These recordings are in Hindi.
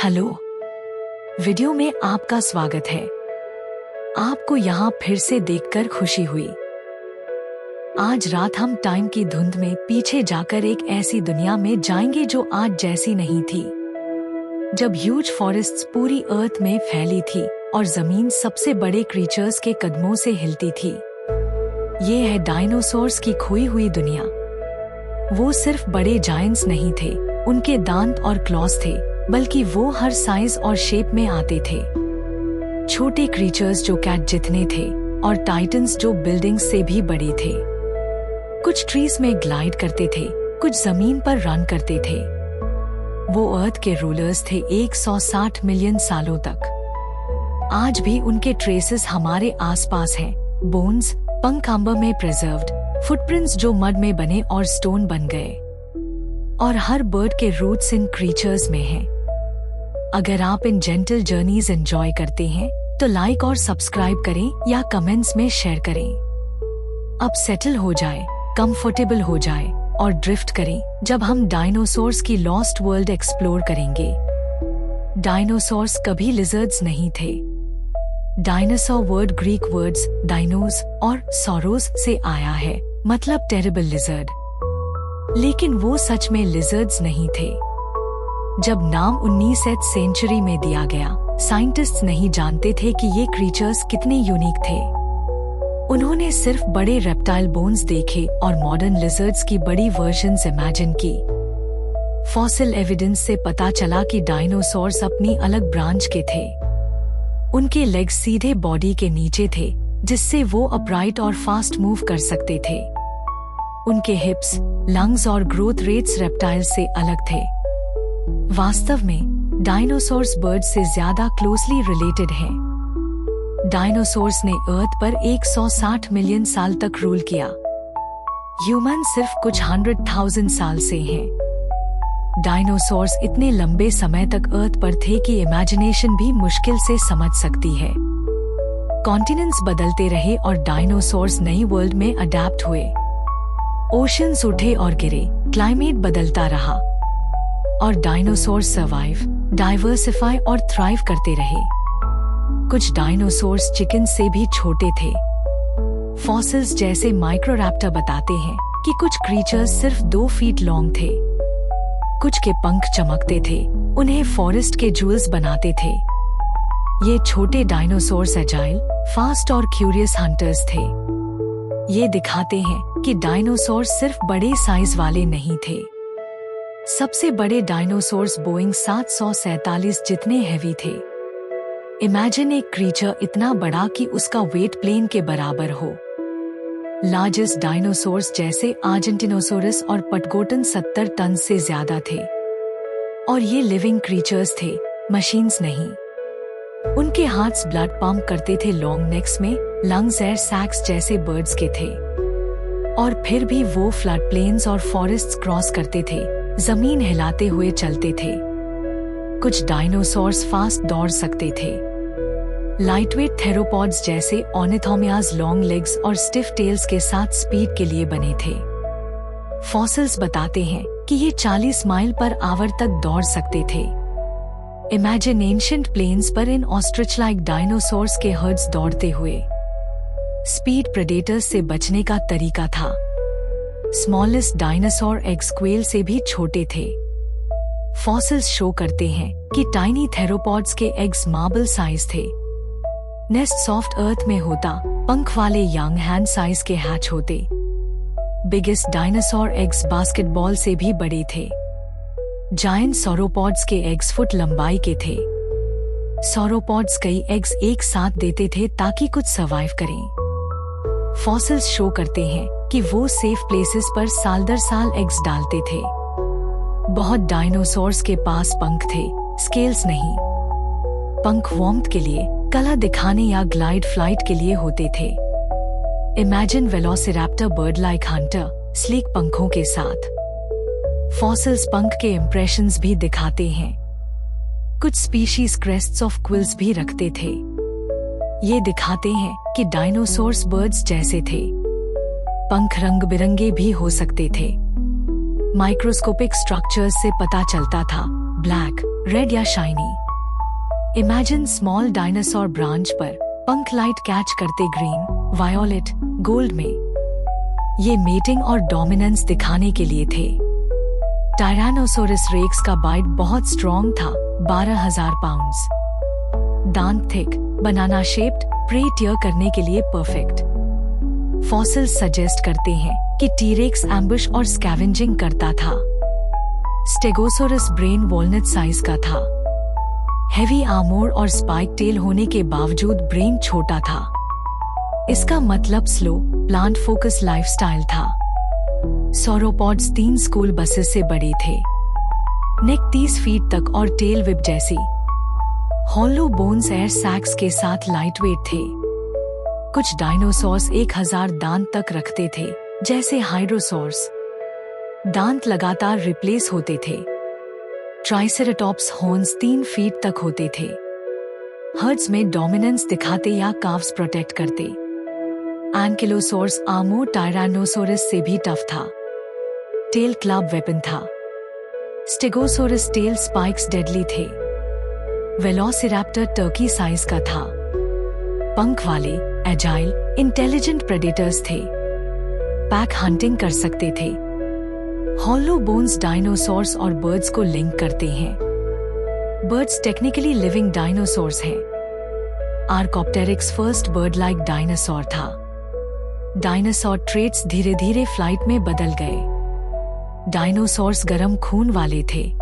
हेलो, वीडियो में आपका स्वागत है। आपको यहाँ फिर से देखकर खुशी हुई। आज रात हम टाइम की धुंध में पीछे जाकर एक ऐसी दुनिया में जाएंगे जो आज जैसी नहीं थी, जब ह्यूज फॉरेस्ट्स पूरी अर्थ में फैली थी और जमीन सबसे बड़े क्रीचर्स के कदमों से हिलती थी। ये है डायनासोर्स की खोई हुई दुनिया। वो सिर्फ बड़े जायंट्स नहीं थे, उनके दांत और क्लॉज थे, बल्कि वो हर साइज और शेप में आते थे। छोटे क्रीचर्स जो कैट जितने थे और टाइटन्स जो बिल्डिंग्स से भी बड़े थे। कुछ ट्रीज में ग्लाइड करते थे, कुछ जमीन पर रन करते थे। वो अर्थ के रूलर्स थे 160 मिलियन सालों तक। आज भी उनके ट्रेसेस हमारे आसपास हैं। बोन्स, पंख आंबर में प्रिजर्व्ड, फुटप्रिंट्स जो मड में बने और स्टोन बन गए, और हर बर्ड के रूट्स इन क्रीचर्स में हैं। अगर आप इन जेंटल जर्नीज एंजॉय करते हैं तो लाइक और सब्सक्राइब करें या कमेंट्स में शेयर करें। अब सेटल हो जाए, कंफर्टेबल हो जाए और ड्रिफ्ट करें जब हम डायनासोर्स की लॉस्ट वर्ल्ड एक्सप्लोर करेंगे। डायनासोर्स कभी लिजर्ड्स नहीं थे। डायनासोर वर्ड ग्रीक वर्ड्स डाइनोस और सॉरोस से आया है, मतलब टेरिबल लिजर्ड। लेकिन वो सच में लिजर्ड्स नहीं थे। जब नाम 19वीं सेंचुरी में दिया गया, साइंटिस्ट्स नहीं जानते थे कि ये क्रीचर्स कितने यूनिक थे। उन्होंने सिर्फ बड़े रेप्टाइल बोन्स देखे और मॉडर्न लिजर्ड्स की बड़ी वर्जन्स इमेजिन की। फॉसिल एविडेंस से पता चला कि डायनासोर्स अपनी अलग ब्रांच के थे। उनके लेग्स सीधे बॉडी के नीचे थे, जिससे वो अपराइट और फास्ट मूव कर सकते थे। उनके हिप्स, लंग्स और ग्रोथ रेट्स रेप्टाइल से अलग थे। वास्तव में डायनासोर्स बर्ड से ज्यादा क्लोजली रिलेटेड हैं। डायनासोर्स ने अर्थ पर 160 मिलियन साल तक रूल किया। ह्यूमन सिर्फ कुछ 100,000 साल से हैं। डायनासोर्स इतने लंबे समय तक अर्थ पर थे कि इमेजिनेशन भी मुश्किल से समझ सकती है। कॉन्टिनेंट्स बदलते रहे और डायनासोर्स नई वर्ल्ड में अडेप्ट हुए। ओशंस उठे और गिरे, क्लाइमेट बदलता रहा, और डायनासोर्स सर्वाइव, डाइवर्सिफाई और थ्राइव करते रहे। कुछ डायनासोर्स चिकन से भी छोटे थे। फॉसिल्स जैसे माइक्रोरैप्टर बताते हैं कि कुछ क्रीचर्स सिर्फ 2 फीट लॉन्ग थे। कुछ के पंख चमकते थे, उन्हें फॉरेस्ट के जूल्स बनाते थे। ये छोटे डायनासोर्स एजाइल, फास्ट और क्यूरियस हंटर्स थे। ये दिखाते हैं कि डायनासोर सिर्फ बड़े साइज वाले नहीं थे। सबसे बड़े डायनासोर्स बोइंग 747 जितने हैवी थे। इमेजिन एक क्रीचर इतना बड़ा कि उसका वेट प्लेन के बराबर हो। लार्जेस्ट डायनासोर्स जैसे आर्जेंटिनोसोरस और पटगोटन 70 टन से ज्यादा थे। और ये लिविंग क्रीचर्स थे, मशीन्स नहीं। उनके हाथ्स ब्लड पंप करते थे, लॉन्ग नेक्स में लंग्स एयर सैक्स जैसे बर्ड्स के थे। और फिर भी वो फ्लड प्लेन्स और फॉरेस्ट्स क्रॉस करते थे, जमीन हिलाते हुए चलते थे। कुछ डायनासोर्स फास्ट दौड़ सकते थे। लाइटवेट थेरोपॉड्स जैसे ऑर्निथोमियाज लॉन्ग लेग्स और स्टिफ टेल्स के साथ स्पीड के लिए बने थे। फॉसिल्स बताते हैं कि ये 40 माइल पर आवर तक दौड़ सकते थे। इमेजिन एंशिएंट प्लेन्स पर इन ऑस्ट्रिच लाइक डायनासोर्स के हर्ड्स दौड़ते हुए। स्पीड प्रेडेटर्स से बचने का तरीका था। स्मॉलेस्ट डायनासोर एग्स क्वेल से भी छोटे थे। फॉसिल्स शो करते हैं कि टाइनी थेरोपॉड्स के एग्स मार्बल साइज थे। नेस्ट सॉफ्ट अर्थ में होता, पंख वाले यंग हैंड साइज के हैच होते। बिगेस्ट डायनासोर एग्स बास्केटबॉल से भी बड़े थे। जायंट सॉरोपॉड्स के एग्स फुट लंबाई के थे। सॉरोपॉड्स कई एग्स एक साथ देते थे ताकि कुछ सर्वाइव करें। फॉसिल्स शो करते हैं कि वो सेफ प्लेसेस पर साल दर साल एग्स डालते थे। बहुत डायनासोर्स के पास पंख थे, स्केल्स नहीं। पंख वार्मथ के लिए, कला दिखाने या ग्लाइड फ्लाइट के लिए होते थे। Imagine velociraptor bird like Hunter, sleek पंखों के साथ। फॉसिल्स पंख के इंप्रेशंस भी दिखाते हैं। कुछ स्पीशीज क्रेस्ट्स ऑफ क्विल्स भी रखते थे। ये दिखाते हैं कि डायनासोर्स बर्ड्स जैसे थे। पंख रंग बिरंगे भी हो सकते थे। माइक्रोस्कोपिक स्ट्रक्चर्स से पता चलता था, ब्लैक, रेड या shiny. Imagine small dinosaur branch पर पंख लाइट कैच करते ग्रीन, वायोलेट, गोल्ड में। ये मेटिंग और डोमिनेंस दिखाने के लिए थे। टायरानोसोरस रेक्स का बाइट बहुत स्ट्रॉन्ग था, 12,000 पाउंड्स। दांत थिक, बनाना शेप्ड, प्रे टियर करने के लिए परफेक्ट। फॉसिल्स सजेस्ट करते हैं कि टीरेक्स एम्बुश और स्कैवेंजिंग करता था। स्टेगोसोरस ब्रेन वॉलनट साइज का था। हेवी आर्मोर और स्पाइक टेल होने के बावजूद ब्रेन छोटा था। इसका मतलब स्लो, प्लांट फोकस लाइफस्टाइल था। सौरोपॉड्स 3 स्कूल बसेस से बड़े थे। नेक 30 फीट तक और टेल विप जैसी। हॉलो बोन्स एयर सैक्स के साथ लाइटवेट थे। कुछ डायनासोर्स 1000 दांत तक रखते थे, जैसे हाइड्रोसोर्स। दांत लगातार रिप्लेस होते थे। ट्राइसेराटॉप्स हॉर्न्स 3 फीट तक होते थे। हर्ड्स में डोमिनेंस दिखाते या काव्स प्रोटेक्ट करते। एंकिलोसोर्स आर्मो टायरानोसोरस से भी टफ था। टेल क्लब वेपन था। स्टेगोसोरस टेल स्पाइक्स डेडली थे। वेलोसिरैप्टर टर्की साइज का था। पंख वाले, एजाइल, इंटेलिजेंट प्रेडेटर्स थे। पैक हंटिंग कर सकते थे। हॉलो बोन्स डायनासोर्स और बर्ड्स को लिंक करते हैं। बर्ड्स टेक्निकली लिविंग डायनासोर्स हैं। आर्कोप्टेरिक्स फर्स्ट बर्ड लाइक डायनासोर था। डायनासोर ट्रेट्स धीरे धीरे फ्लाइट में बदल गए। डायनासोर्स गर्म खून वाले थे।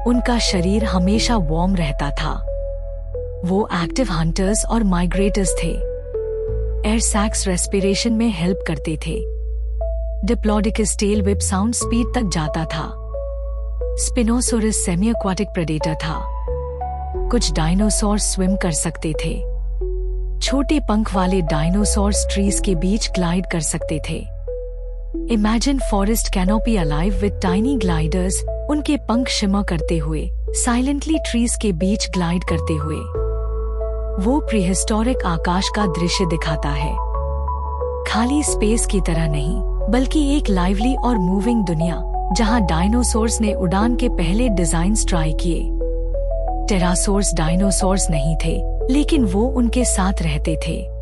उनका शरीर हमेशा वार्म रहता था। वो एक्टिव हंटर्स और माइग्रेटर्स थे। एयर सैक्स रेस्पिरेशन में हेल्प करते थे। डिप्लोडिकस टेल विप साउंड स्पीड तक जाता था। स्पिनोसोरस सेमी एक्वाटिक प्रेडेटर था। कुछ डायनासोर्स स्विम कर सकते थे। छोटे पंख वाले डायनासोर्स ट्रीज के बीच ग्लाइड कर सकते थे। Imagine forest canopy alive with tiny gliders, उनके पंख शिमर करते हुए, साइलेंटली ट्रीज के बीच ग्लाइड करते हुए। वो प्रीहिस्टोरिक आकाश का दृश्य दिखाता है। खाली स्पेस की तरह नहीं, बल्कि एक लाइवली और मूविंग दुनिया, जहां डायनासोर्स ने उड़ान के पहले डिजाइन्स ट्राई किए। टेरासोर्स डायनासोर्स नहीं थे, लेकिन वो उनके साथ रहते थे।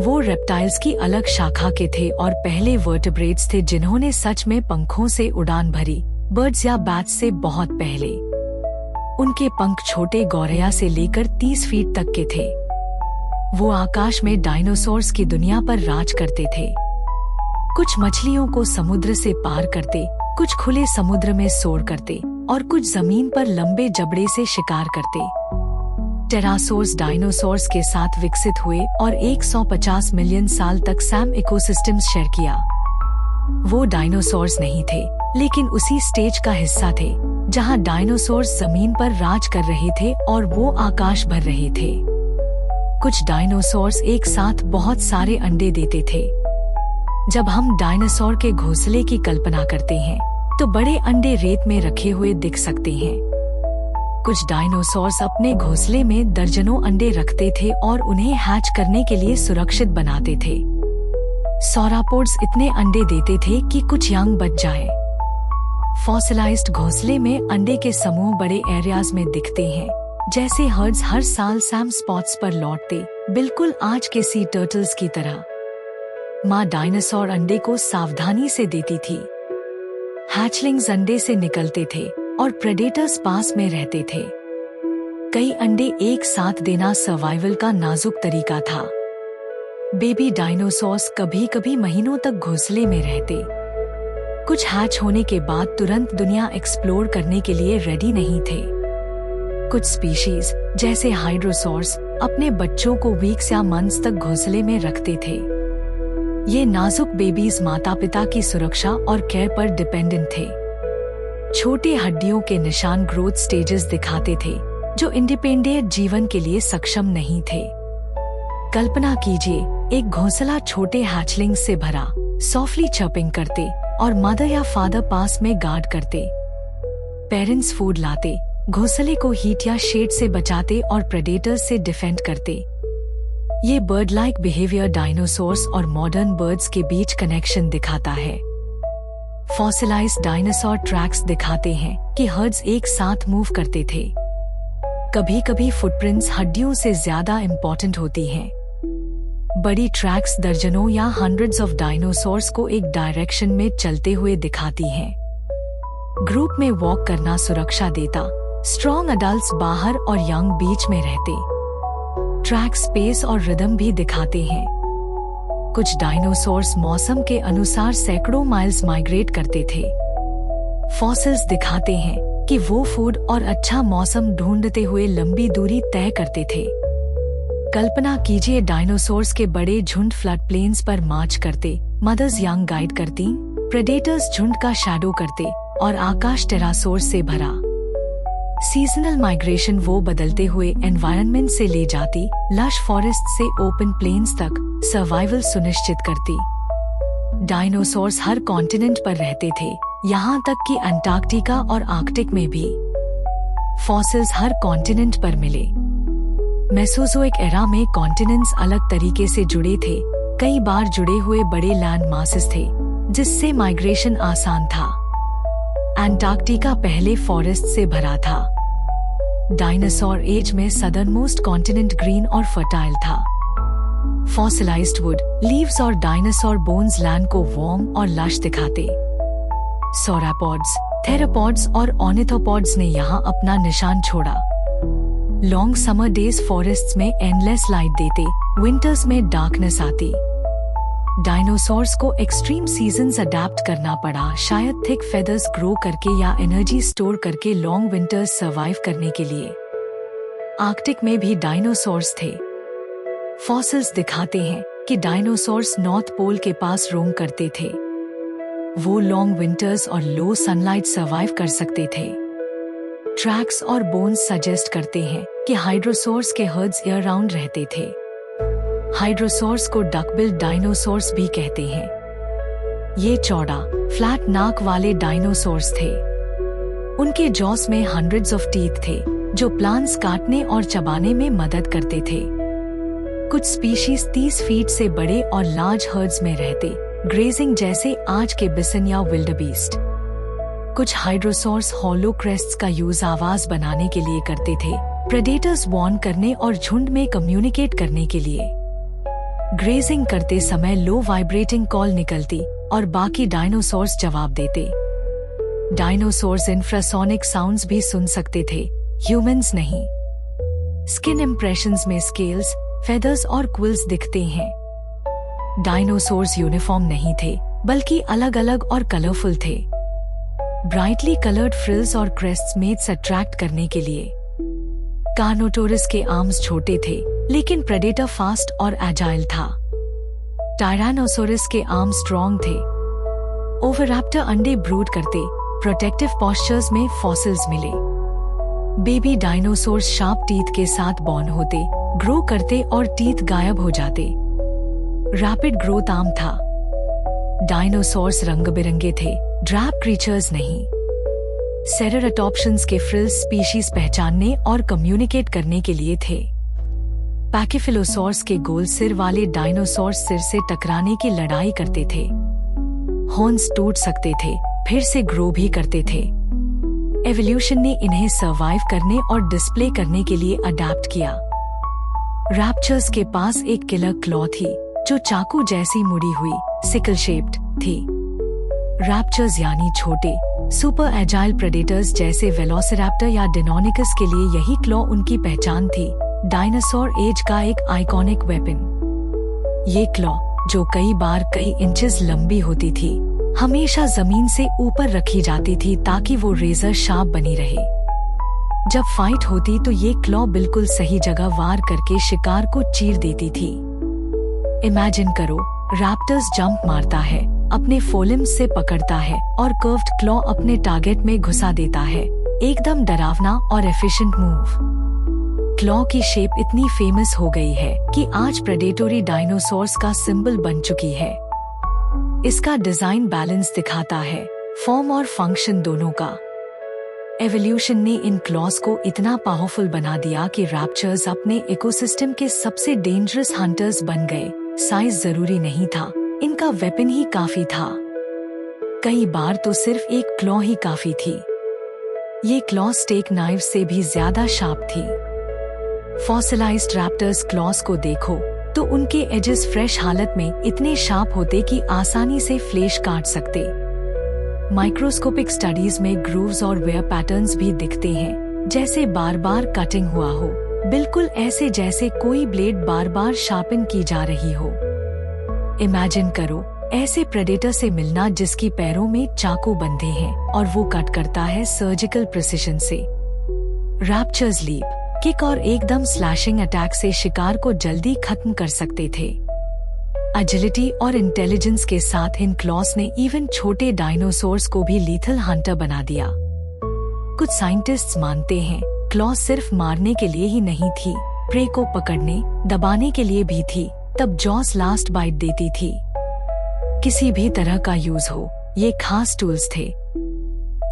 वो रेप्टाइल्स की अलग शाखा के थे और पहले वर्टेब्रेट्स थे जिन्होंने सच में पंखों से उड़ान भरी, बर्ड्स या बैट्स से बहुत पहले। उनके पंख छोटे गौरैया से लेकर 30 फीट तक के थे। वो आकाश में डायनासोर्स की दुनिया पर राज करते थे। कुछ मछलियों को समुद्र से पार करते, कुछ खुले समुद्र में सोर करते और कुछ जमीन पर लंबे जबड़े से शिकार करते। टेरासोर्स डायनासोर्स के साथ विकसित हुए और 150 मिलियन साल तक सैम इकोसिस्टम्स शेयर किया। वो डायनासोर्स नहीं थे, लेकिन उसी स्टेज का हिस्सा थे जहां डायनासोर्स जमीन पर राज कर रहे थे और वो आकाश भर रहे थे। कुछ डायनासोर्स एक साथ बहुत सारे अंडे देते थे। जब हम डायनासोर के घोंसले की कल्पना करते हैं, तो बड़े अंडे रेत में रखे हुए दिख सकते हैं। कुछ डायनासोर्स अपने घोंसले में दर्जनों अंडे रखते थे और उन्हें हैच करने के लिए सुरक्षित बनाते थे। सौरापोड्स इतने अंडे देते थे कि कुछ यंग बच जाए। फॉसिलाइज्ड घोंसले में अंडे के समूह बड़े एरियाज में दिखते हैं, जैसे हर्ड्स हर साल सैम स्पॉट्स पर लौटते, बिल्कुल आज के सी टर्टल्स की तरह। माँ डायनासोर अंडे को सावधानी से देती थी। हैचलिंग्स अंडे से निकलते थे और प्रेडेटर्स पास में रहते थे। कई अंडे एक साथ देना सर्वाइवल का नाजुक तरीका था। बेबी डायनासोर्स कभी-कभी महीनों तक घोंसले में रहते। कुछ हैच होने के बाद तुरंत दुनिया एक्सप्लोर करने के लिए रेडी नहीं थे। कुछ स्पीशीज, जैसे हाइड्रोसोर्स, अपने बच्चों को वीक्स या मंथ्स तक घोंसले में रखते थे। ये नाजुक बेबीज माता पिता की सुरक्षा और केयर पर डिपेंडेंट थे। छोटे हड्डियों के निशान ग्रोथ स्टेजेस दिखाते थे, जो इंडिपेंडेंट जीवन के लिए सक्षम नहीं थे। कल्पना कीजिए, एक घोंसला छोटे हैचलिंग से भरा, सॉफ्टली चर्पिंग करते और मदर या फादर पास में गार्ड करते। पेरेंट्स फूड लाते, घोंसले को हीट या शेड से बचाते और प्रेडेटर्स से डिफेंड करते। ये बर्ड लाइक बिहेवियर डायनासोर्स और मॉडर्न बर्ड्स के बीच कनेक्शन दिखाता है। फॉसिलाइज्ड डायनासोर ट्रैक्स दिखाते हैं कि हर्ड्स एक साथ मूव करते थे। कभी कभी फुटप्रिंट्स हड्डियों से ज्यादा इम्पोर्टेंट होती हैं। बड़ी ट्रैक्स दर्जनों या हंड्रेड्स ऑफ डायनासोर्स को एक डायरेक्शन में चलते हुए दिखाती हैं। ग्रुप में वॉक करना सुरक्षा देता। स्ट्रॉन्ग अडल्ट्स बाहर और यंग बीच में रहते। ट्रैक स्पेस और रिदम भी दिखाते हैं। कुछ डायनासोर्स मौसम के अनुसार सैकड़ों माइल्स माइग्रेट करते थे। फॉसिल्स दिखाते हैं कि वो फूड और अच्छा मौसम ढूंढते हुए लंबी दूरी तय करते थे। कल्पना कीजिए डायनासोर्स के बड़े झुंड फ्लड प्लेन्स पर मार्च करते, मदर्स यंग गाइड करती, प्रेडेटर्स झुंड का शैडो करते और आकाश टेरासोर्स से भरा। सीजनल माइग्रेशन वो बदलते हुए एनवायरनमेंट से ले जाती, लश फॉरेस्ट से ओपन प्लेन्स तक सर्वाइवल सुनिश्चित करती। डायनासोर्स हर कॉन्टिनेंट पर रहते थे, यहाँ तक कि अंटार्कटिका और आर्कटिक में भी। फॉसिल्स हर कॉन्टिनेंट पर मिले। मेसोजोइक एरा में कॉन्टिनेंट्स अलग तरीके से जुड़े थे, कई बार जुड़े हुए बड़े लैंड मासेस थे, जिससे माइग्रेशन आसान था। अंटार्कटिका पहले फॉरेस्ट से भरा था। डायनासोर एज में सदर्न मोस्ट कॉन्टिनेंट ग्रीन और फर्टाइल था। फॉसिलाइज्ड वुड, लीव्स और डायनासोर बोन्स लैंड को वार्म और लश दिखाते। सौरापॉड्स, थेरापॉड्स और ऑर्निथोपॉड्स ने यहाँ अपना निशान छोड़ा। लॉन्ग समर डेज फॉरेस्ट्स में एंडलेस लाइट देते, विंटर्स में डार्कनेस आती। डायनासोर्स को एक्सट्रीम सीजन्स अडेप्ट करना पड़ा, शायद थिक फेदर्स ग्रो करके या एनर्जी स्टोर करके लॉन्ग विंटर्स सर्वाइव करने के लिए। आर्कटिक में भी डायनासोर्स थे। फॉसिल्स दिखाते हैं कि डायनासोर्स नॉर्थ पोल के पास रोम करते थे। वो लॉन्ग विंटर्स और लो सनलाइट सर्वाइव कर सकते थे। ट्रैक्स और बोन्स सजेस्ट करते हैं कि हाइड्रोसोर्स के हर्ड्स ईयर राउंड रहते थे। हाइड्रोसोर्स को डकबिल्ड डायनासोर्स भी कहते हैं। ये चौड़ा, फ्लैट नाक वाले डायनासोर्स थे। उनके जॉस में हंड्रेड्स ऑफ टीथ थे, जो प्लांट्स काटने और चबाने में मदद करते थे। कुछ स्पीशीज 30 फीट से बड़े और लार्ज हर्ड्स में रहते, ग्रेजिंग जैसे आज के बिसन या विल्डबीस्ट। कुछ हाइड्रोसोर्स हॉलो क्रेस्ट्स का यूज आवाज बनाने के लिए करते थे, प्रेडेटर्स वार्न करने और झुंड में कम्युनिकेट करने के लिए। ग्रेजिंग करते समय लो वाइब्रेटिंग कॉल निकलती और बाकी डायनासोर्स जवाब देते। डायनासोर्स इंफ्रासोनिक साउंड्स भी सुन सकते थे, ह्यूमंस नहीं। स्किन इंप्रेशंस में स्केल्स, फेदर्स और क्विल्स दिखते हैं। डायनासोर्स यूनिफॉर्म नहीं थे, बल्कि अलग अलग और कलरफुल थे। ब्राइटली कलर्ड फ्रिल्स और क्रेस्ट्स मेट्स अट्रैक्ट करने के लिए। कार्नोटोरस के आर्म्स छोटे थे, लेकिन प्रेडेटर फास्ट और एजाइल था। टायरानोसोरस के आर्म स्ट्रॉन्ग थे। ओविराप्टर अंडे ब्रूड करते, प्रोटेक्टिव पॉस्चर्स में फॉसिल्स मिले। बेबी डायनासोर्स शार्प टीथ के साथ बॉर्न होते, ग्रो करते और टीथ गायब हो जाते। रैपिड ग्रोथ आम था। डायनासोर्स रंग बिरंगे थे, ड्रैप क्रीचर्स नहीं। सेरेटोप्शंस के फ्रिल्स स्पीशीज पहचानने और कम्युनिकेट करने के लिए थे। पैकिफिलोसॉर्स के गोल सिर वाले डायनासोर्स सिर से टकराने की लड़ाई करते थे। हॉर्न्स टूट सकते थे, फिर से ग्रो भी करते थे। एवोल्यूशन ने इन्हें सर्वाइव करने और डिस्प्ले करने के लिए अडेप्ट किया। रैप्चर्स के पास एक किलर क्लॉ थी, जो चाकू जैसी मुड़ी हुई, सिकल शेप्ड थी। रैप्चर्स यानी छोटे, सुपर एजाइल प्रेडेटर्स जैसे वेलोसिरैप्टर या डिनोनिकस के लिए यही क्लॉ उनकी पहचान थी। डायनासोर एज का एक आइकॉनिक वेपन। ये क्लॉ, जो कई बार कई इंचेस लंबी होती थी, हमेशा जमीन से ऊपर रखी जाती थी ताकि वो रेजर शार्प बनी रहे। जब फाइट होती तो ये क्लॉ बिल्कुल सही जगह वार करके शिकार को चीर देती थी। इमेजिन करो, रैप्टर्स जंप मारता है, अपने फोलिम्स से पकड़ता है और कर्व्ड क्लॉ अपने टारगेट में घुसा देता है। एकदम डरावना और एफिशिएंट मूव। क्लॉ की शेप इतनी फेमस हो गई है कि आज प्रेडेटोरी डायनासोर्स का सिंबल बन चुकी है। इसका डिजाइन बैलेंस दिखाता है, फॉर्म और फंक्शन दोनों का। एवोल्यूशन ने इन क्लॉज को इतना पावरफुल बना दिया कि रैप्चर्स अपने इकोसिस्टम के सबसे डेंजरस हंटर्स बन गए। साइज जरूरी नहीं था, इनका वेपन ही काफी था। कई बार तो सिर्फ एक क्लॉ ही काफी थी। ये क्लॉ स्टेक नाइफ से भी ज्यादा शार्प थी। फॉसिलाइज्ड रैप्टर्स क्लॉस को देखो तो उनके एजेस फ्रेश हालत में इतने शार्प होते कि आसानी से फ्लेश काट सकते। माइक्रोस्कोपिक स्टडीज में ग्रूव्स और वेयर पैटर्न्स भी दिखते हैं, जैसे बार बार कटिंग हुआ हो, बिल्कुल ऐसे जैसे कोई ब्लेड बार बार शार्पन की जा रही हो। इमेजिन करो ऐसे प्रेडेटर से मिलना जिसकी पैरों में चाकू बंधे हैं और वो कट करता है सर्जिकल प्रिसिशन से। रैप्चर्स लीप, किक और एकदम स्लैशिंग अटैक से शिकार को जल्दी खत्म कर सकते थे। एजिलिटी और इंटेलिजेंस के साथ इन क्लॉस ने इवन छोटे डायनासोर्स को भी लीथल हंटर बना दिया। कुछ साइंटिस्ट्स मानते हैं क्लॉस सिर्फ मारने के लिए ही नहीं थी, प्रे को पकड़ने, दबाने के लिए भी थी। तब जॉस लास्ट बाइट देती थी। किसी भी तरह का यूज हो, ये खास टूल्स थे।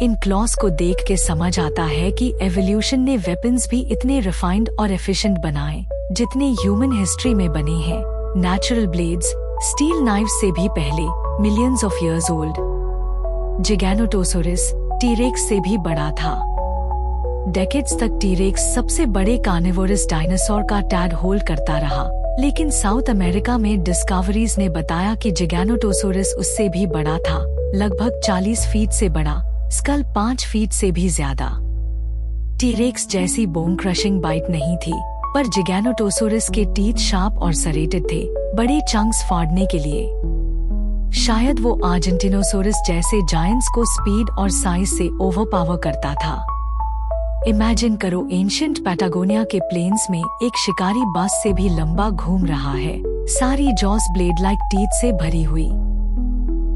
इन क्लॉस को देख के समझ आता है कि एवोल्यूशन ने वेपन्स भी इतने रिफाइंड और एफिशिएंट बनाए जितने ह्यूमन हिस्ट्री में बने हैं। नेचुरल ब्लेड्स, स्टील नाइफ से भी पहले, millions of years old. Giganotosaurus T rex से भी बड़ा था। डेकेड्स तक टीरेक्स सबसे बड़े कार्निवोरस डायनासोर का टैग होल्ड करता रहा, लेकिन साउथ अमेरिका में डिस्कवरीज ने बताया कि जिगैनोटोसोरस उससे भी बड़ा था, लगभग 40 फीट से बड़ा, स्कल 5 फीट से भी ज्यादा। टीरेक्स जैसी बोन क्रशिंग बाइट नहीं थी, पर जिगैनोटोसोरस के टीथ शार्प और सरेटेड थे, बड़े चंक्स फाड़ने के लिए। शायद वो आर्जेंटिनोसोरस जैसे जायंट्स को स्पीड और साइज से ओवरपावर करता था। इमेजिन करो एंशिएंट पैटागोनिया के प्लेन्स में एक शिकारी बस से भी लंबा घूम रहा है, सारी जॉस ब्लेड लाइक टीथ से भरी हुई।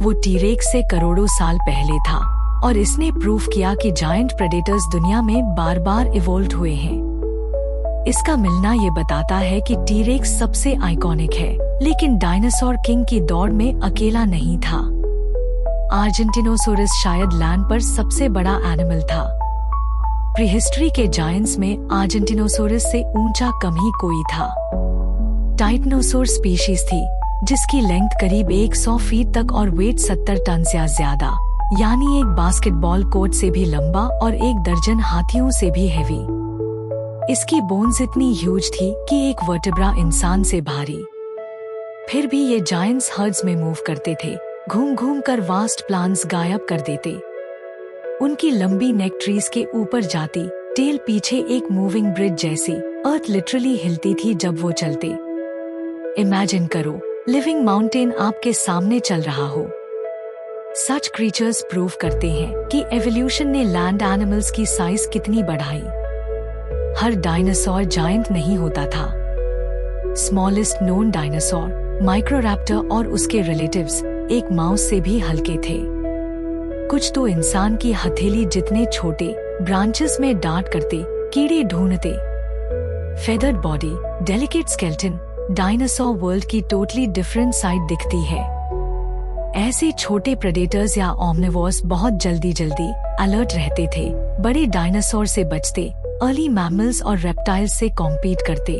वो टीरेक्स से करोड़ों साल पहले था और इसने प्रूव किया कि जायंट प्रेडेटर्स दुनिया में बार बार इवोल्व हुए हैं। इसका मिलना ये बताता है कि टीरेक्स सबसे आइकॉनिक है, लेकिन डायनासोर किंग की दौड़ में अकेला नहीं था। आर्जेंटिनोसोरस शायद लैंड पर सबसे बड़ा एनिमल था। प्रीहिस्ट्री के जायंट्स में आर्जेंटिनोसोरस से ऊंचा कम ही कोई था। टाइटनोसोर स्पीशीज थी जिसकी लेंथ करीब 100 फीट तक और वेट 70 टन से ज्यादा, यानी एक बास्केटबॉल कोर्ट से भी लंबा और 1 दर्जन हाथियों से भी हैवी। इसकी बोन्स इतनी ह्यूज थी कि एक वर्टेब्रा इंसान से भारी। फिर भी ये जायंट्स हर्ड्स में मूव करते थे, घूम घूम कर वास्ट प्लांट्स गायब कर देते। उनकी लंबी नेक ट्रीज के ऊपर जाती, टेल पीछे एक मूविंग ब्रिज जैसी, अर्थ लिटरली हिलती थी जब वो चलते। इमेजिन करो लिविंग माउंटेन आपके सामने चल रहा हो। सच क्रीचर्स प्रूव करते हैं कि एवोल्यूशन ने लैंड एनिमल्स की साइज कितनी बढ़ाई। हर डायनासोर जायंट नहीं होता था। स्मॉलेस्ट नोन डायनासोर माइक्रोरैप्टर और उसके रिलेटिव्स एक माउस से भी हल्के थे। कुछ तो इंसान की हथेली जितने छोटे, ब्रांचेस में डांट करते, कीड़े ढूंढते। Feathered body, delicate skeleton, dinosaur world की टोटली डिफरेंट साइड दिखती है। ऐसे छोटे प्रेडेटर्स या ओमनिवोर्स बहुत जल्दी अलर्ट रहते थे, बड़े डायनासोर से बचते, अर्ली मैमल्स और रेप्टाइल्स से कॉम्पीट करते।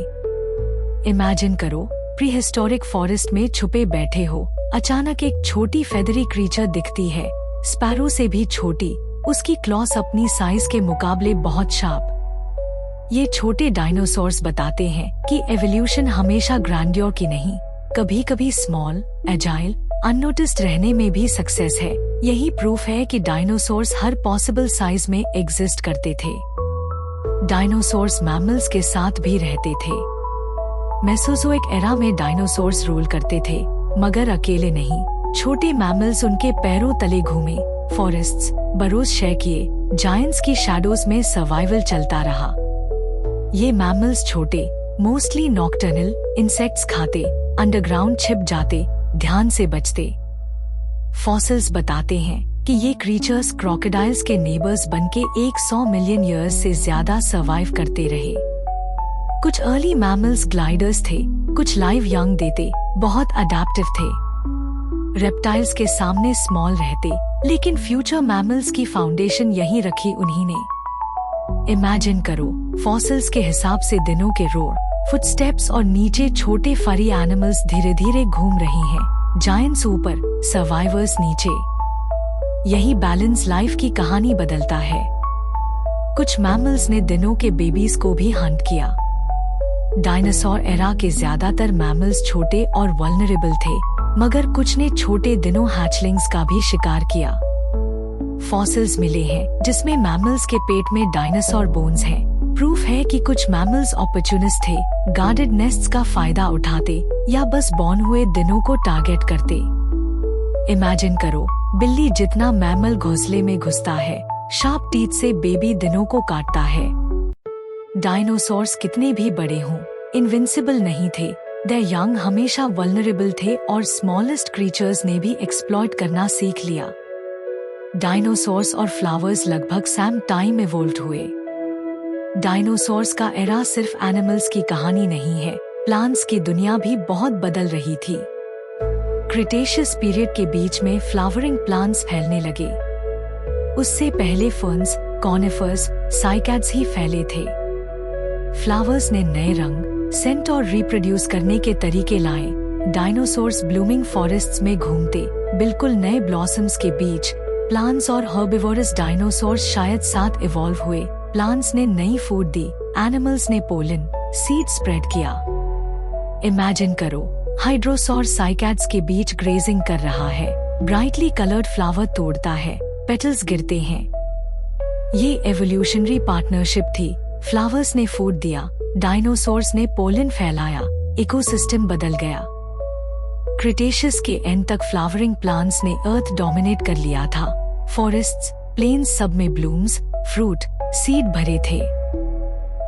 इमेजिन करो प्रीहिस्टोरिक फॉरेस्ट में छुपे बैठे हो, अचानक एक छोटी फेदरी क्रीचर दिखती है, स्पैरो से भी छोटी, उसकी क्लॉस अपनी साइज के मुकाबले बहुत शार्प। ये छोटे डायनासोर्स बताते हैं कि एवोल्यूशन हमेशा ग्रैंडियर की नहीं, कभी कभी स्मॉल, एजाइल, अननोटिस्ड रहने में भी सक्सेस है। यही प्रूफ है कि डायनासोर्स हर पॉसिबल साइज में एग्जिस्ट करते थे। डायनासोर्स मैमल्स के साथ भी रहते थे। मेसोजोइक एरा में डायनासोर्स रूल करते थे, मगर अकेले नहीं, छोटे मैमल्स उनके पैरों तले घूमे, फॉरेस्ट्स, बरोज शेयर किए, जायंट्स की शैडोज में सर्वाइवल चलता रहा। ये मैमल्स छोटे, मोस्टली नॉक्टर्नल, इंसेक्ट्स खाते, अंडरग्राउंड छिप जाते, ध्यान से बचते। फॉसिल्स बताते हैं कि ये क्रीचर्स क्रोकोडाइल्स के नेबर्स बनके 100 मिलियन ईयर्स से ज्यादा सर्वाइव करते रहे। कुछ अर्ली मैमल्स ग्लाइडर्स थे, कुछ लाइव यंग देते, बहुत अडेप्टिव थे। रेप्टाइल्स के सामने स्मॉल रहते, लेकिन फ्यूचर मैमल्स की फाउंडेशन यही रखी उन्हीं ने। इमेजिन करो फॉसिल्स के हिसाब से दिनों के रोड, फुटस्टेप्स और नीचे छोटे फरी एनिमल्स धीरे धीरे घूम रही हैं, जायंट्स ऊपर, सर्वाइवर्स नीचे। यही बैलेंस लाइफ की कहानी बदलता है। कुछ मैमल्स ने दिनों के बेबीज को भी हंट किया। डायनासोर एरा के ज्यादातर मैमल्स छोटे और वल्नरेबल थे, मगर कुछ ने छोटे दिनों हैचलिंग्स का भी शिकार किया। फॉसिल्स मिले हैं जिसमें मैमल्स के पेट में डायनासोर बोन्स हैं। प्रूफ है कि कुछ मैमल्स ऑपर्चुनिस्ट थे, गार्डेड नेस्ट्स का फायदा उठाते या बस बॉर्न हुए दिनों को टारगेट करते। इमेजिन करो, बिल्ली जितना मैमल घोंसले में घुसता है, शार्प टीथ से बेबी दिनों को काटता है। डायनासोर्स कितने भी बड़े हों, इनविंसिबल नहीं थे। देयर यंग हमेशा वल्नरेबल थे और स्मॉलेस्ट क्रीचर्स ने भी एक्सप्लॉइट करना सीख लिया। डायनासोर्स और फ्लावर्स लगभग सेम टाइम इवोल्व हुए। डायनासोर्स का एरा सिर्फ एनिमल्स की कहानी नहीं है, प्लांट्स की दुनिया भी बहुत बदल रही थी। क्रिटेशियस पीरियड के बीच में फ्लावरिंग प्लांट्स फैलने लगे। उससे पहले फर्न्स, कॉनिफर्स, साइकैड्स ही फैले थे। फ्लावर्स ने नए रंग, सेंट और रिप्रोड्यूस करने के तरीके लाए। डायनासोर्स ब्लूमिंग फॉरेस्ट्स में घूमते, बिल्कुल नए ब्लॉसम्स के बीच। प्लांट्स और हर्बिवोरस डायनासोर्स शायद साथ इवॉल्व हुए। प्लांट्स ने नई फूड दी, एनिमल्स ने पोलन, सीड स्प्रेड किया। इमेजिन करो, हाइड्रोसॉर साइकैड्स के बीच ग्रेजिंग कर रहा है। ब्राइटली कलर्ड फ्लावर तोड़ता है, पेटल्स गिरते हैं। ये एवोल्यूशनरी पार्टनरशिप थी। फ्लावर्स ने फूड दिया, डायनासोर्स ने पोलन फैलाया, इकोसिस्टम बदल गया। क्रिटेशियस के एंड तक फ्लावरिंग प्लांट्स ने अर्थ डोमिनेट कर लिया था। फॉरेस्ट्स, प्लेन्स सब में ब्लूम्स, फ्रूट, सीड भरे थे।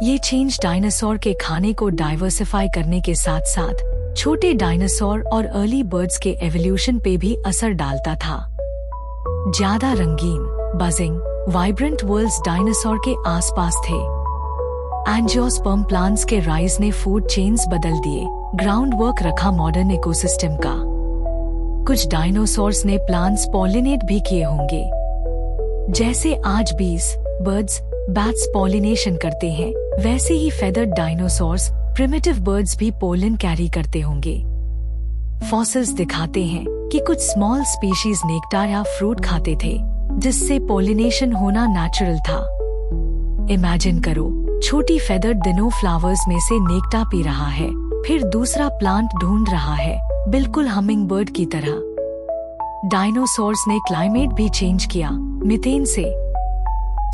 ये चेंज डायनासोर के खाने को डाइवर्सिफाई करने के साथ साथ छोटे डायनासोर और अर्ली बर्ड्स के एवोल्यूशन पे भी असर डालता था। ज्यादा रंगीन, बजिंग, वाइब्रेंट वर्ल्ड्स डायनासोर के आसपास थे। एंजियोस्पर्म प्लांट्स के राइज ने फूड चेन्स बदल दिए, ग्राउंड वर्क रखा मॉडर्न इकोसिस्टम का। कुछ डायनासोर्स ने प्लांट्स पॉलिनेट भी किए होंगे, जैसे आज बीज, बर्ड्स, बैट्स पॉलिनेशन करते हैं, वैसे ही फेदर्ड डायनासोर्स, प्रिमिटिव बर्ड्स भी पोलन कैरी करते होंगे। फॉसिल्स दिखाते हैं कि कुछ स्मॉल स्पीशीज नेक्टार या फ्रूट खाते थे, जिससे पॉलिनेशन होना नेचुरल था। इमेजिन करो, छोटी फेदर्ड दिनों फ्लावर्स में से नेक्टार पी रहा है, फिर दूसरा प्लांट ढूंढ रहा है, बिल्कुल हमिंग बर्ड की तरह। डायनासोर्स ने क्लाइमेट भी चेंज किया, मीथेन से।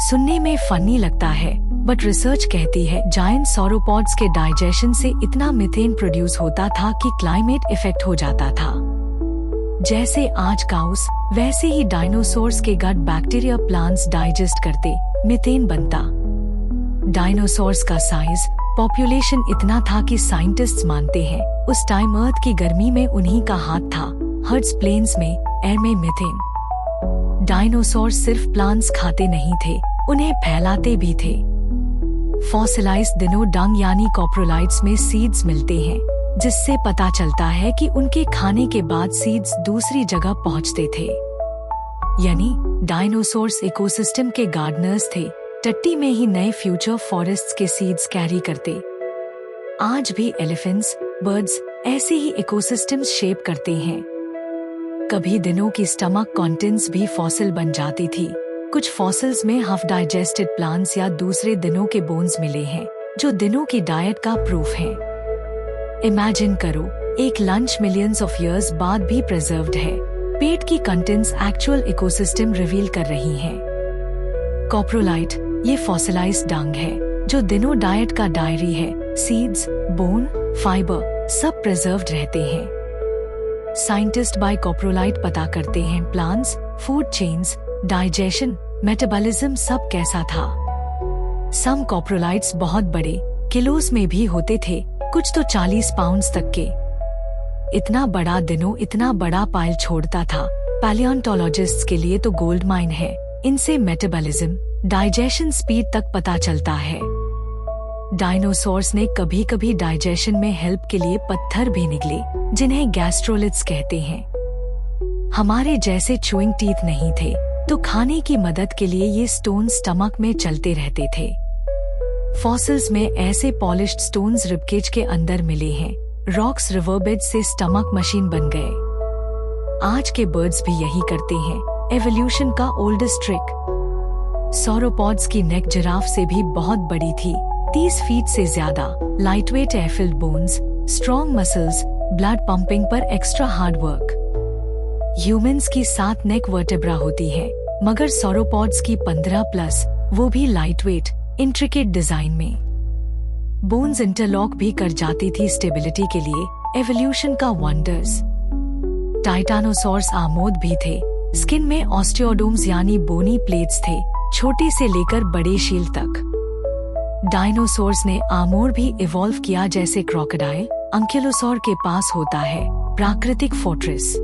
सुनने में फनी लगता है, बट रिसर्च कहती है जायंट सॉरोपॉड्स के डाइजेशन से इतना मीथेन प्रोड्यूस होता था कि क्लाइमेट इफेक्ट हो जाता था। जैसे आज काउस, वैसे ही डायनासोर्स के गट बैक्टीरिया प्लांट्स डाइजेस्ट करते, मीथेन बनता। डायनासोर्स का साइज, पॉपुलेशन इतना था कि साइंटिस्ट्स मानते हैं उस टाइम अर्थ की गर्मी में उन्हीं का हाथ था। हर्ट्स प्लेन्स में, एयर में मीथेन। डायनासोर सिर्फ प्लांट्स खाते नहीं थे, उन्हें फैलाते भी थे। फॉसिलाइज्ड दिनों डंग यानी कॉप्रोलाइट्स में सीड्स मिलते हैं, जिससे पता चलता है कि उनके खाने के बाद सीड्स दूसरी जगह पहुंचते थे। यानी डायनासोर्स इकोसिस्टम के गार्डनर्स थे, टट्टी में ही नए फ्यूचर फॉरेस्ट्स के सीड्स कैरी करते। आज भी एलिफेंट्स, बर्ड्स ऐसे ही इकोसिस्टम्स शेप करते हैं। कभी दिनों की स्टमक कंटेंट्स भी फॉसिल बन जाती थी। कुछ फॉसिल्स में हाफ डाइजेस्टेड प्लांट्स या दूसरे दिनों के बोन्स मिले हैं, जो दिनों की डाइट का प्रूफ है। इमेजिन करो, एक लंच मिलियंस ऑफ इयर्स बाद भी प्रिजर्व्ड है। पेट की कंटेंट्स एक्चुअल इकोसिस्टम रिवील कर रही हैं। कॉप्रोलाइट, ये फॉसिलाइज्ड डंग है, जो दिनों डाइट का डायरी है। सीड्स, बोन, फाइबर सब प्रिजर्व्ड रहते हैं। साइंटिस्ट बाय कॉप्रोलाइट पता करते हैं plants, food chains, digestion, metabolism सब कैसा था। सम कॉप्रोलाइट्स बहुत बड़े, किलोस में भी होते थे, कुछ तो 40 पाउंड्स तक के। इतना बड़ा दिनों इतना बड़ा पाइल छोड़ता था। पैलियोंटोलॉजिस्ट्स के लिए तो गोल्ड माइन है। इनसे मेटाबॉलिज्म, डाइजेशन स्पीड तक पता चलता है। डायनासोर्स ने कभी कभी डाइजेशन में हेल्प के लिए पत्थर भी निकले, जिन्हें गैस्ट्रोलिथ्स कहते हैं। हमारे जैसे च्यूइंग टीथ नहीं थे, तो खाने की मदद के लिए ये स्टोन स्टमक में चलते रहते थे। फॉसिल्स में ऐसे पॉलिश्ड स्टोन्स रिबकेज के अंदर मिले हैं। रॉक्स रिवरबेड से स्टमक मशीन बन गए। आज के बर्ड्स भी यही करते हैं। एवोल्यूशन का ओल्डेस्ट ट्रिक। सॉरोपॉड्स की नेक जिराफ से भी बहुत बड़ी थी, 30 फीट से ज्यादा। Lightweight air filled bones, strong muscles, blood pumping पर एक्स्ट्रा हार्ड वर्क। ह्यूमंस की 7 नेक वर्टेब्रा होती है, मगर सॉरोपॉड्स की 15 प्लस, वो भी लाइटवेट, इंट्रिकेट डिजाइन में। बोन्स इंटरलॉक भी कर जाती थी स्टेबिलिटी के लिए। एवोल्यूशन का वंडर्स। टाइटानोसॉर्स आर्मोर्ड भी थे, स्किन में ऑस्टियोडोम्स यानी बोनी प्लेट्स थे, छोटे से लेकर बड़े शील तक। डायनासोर्स ने आर्मोर भी इवॉल्व किया, जैसे क्रोकोडाइल, अंकिलोसॉर के पास होता है प्राकृतिक फोर्ट्रेस।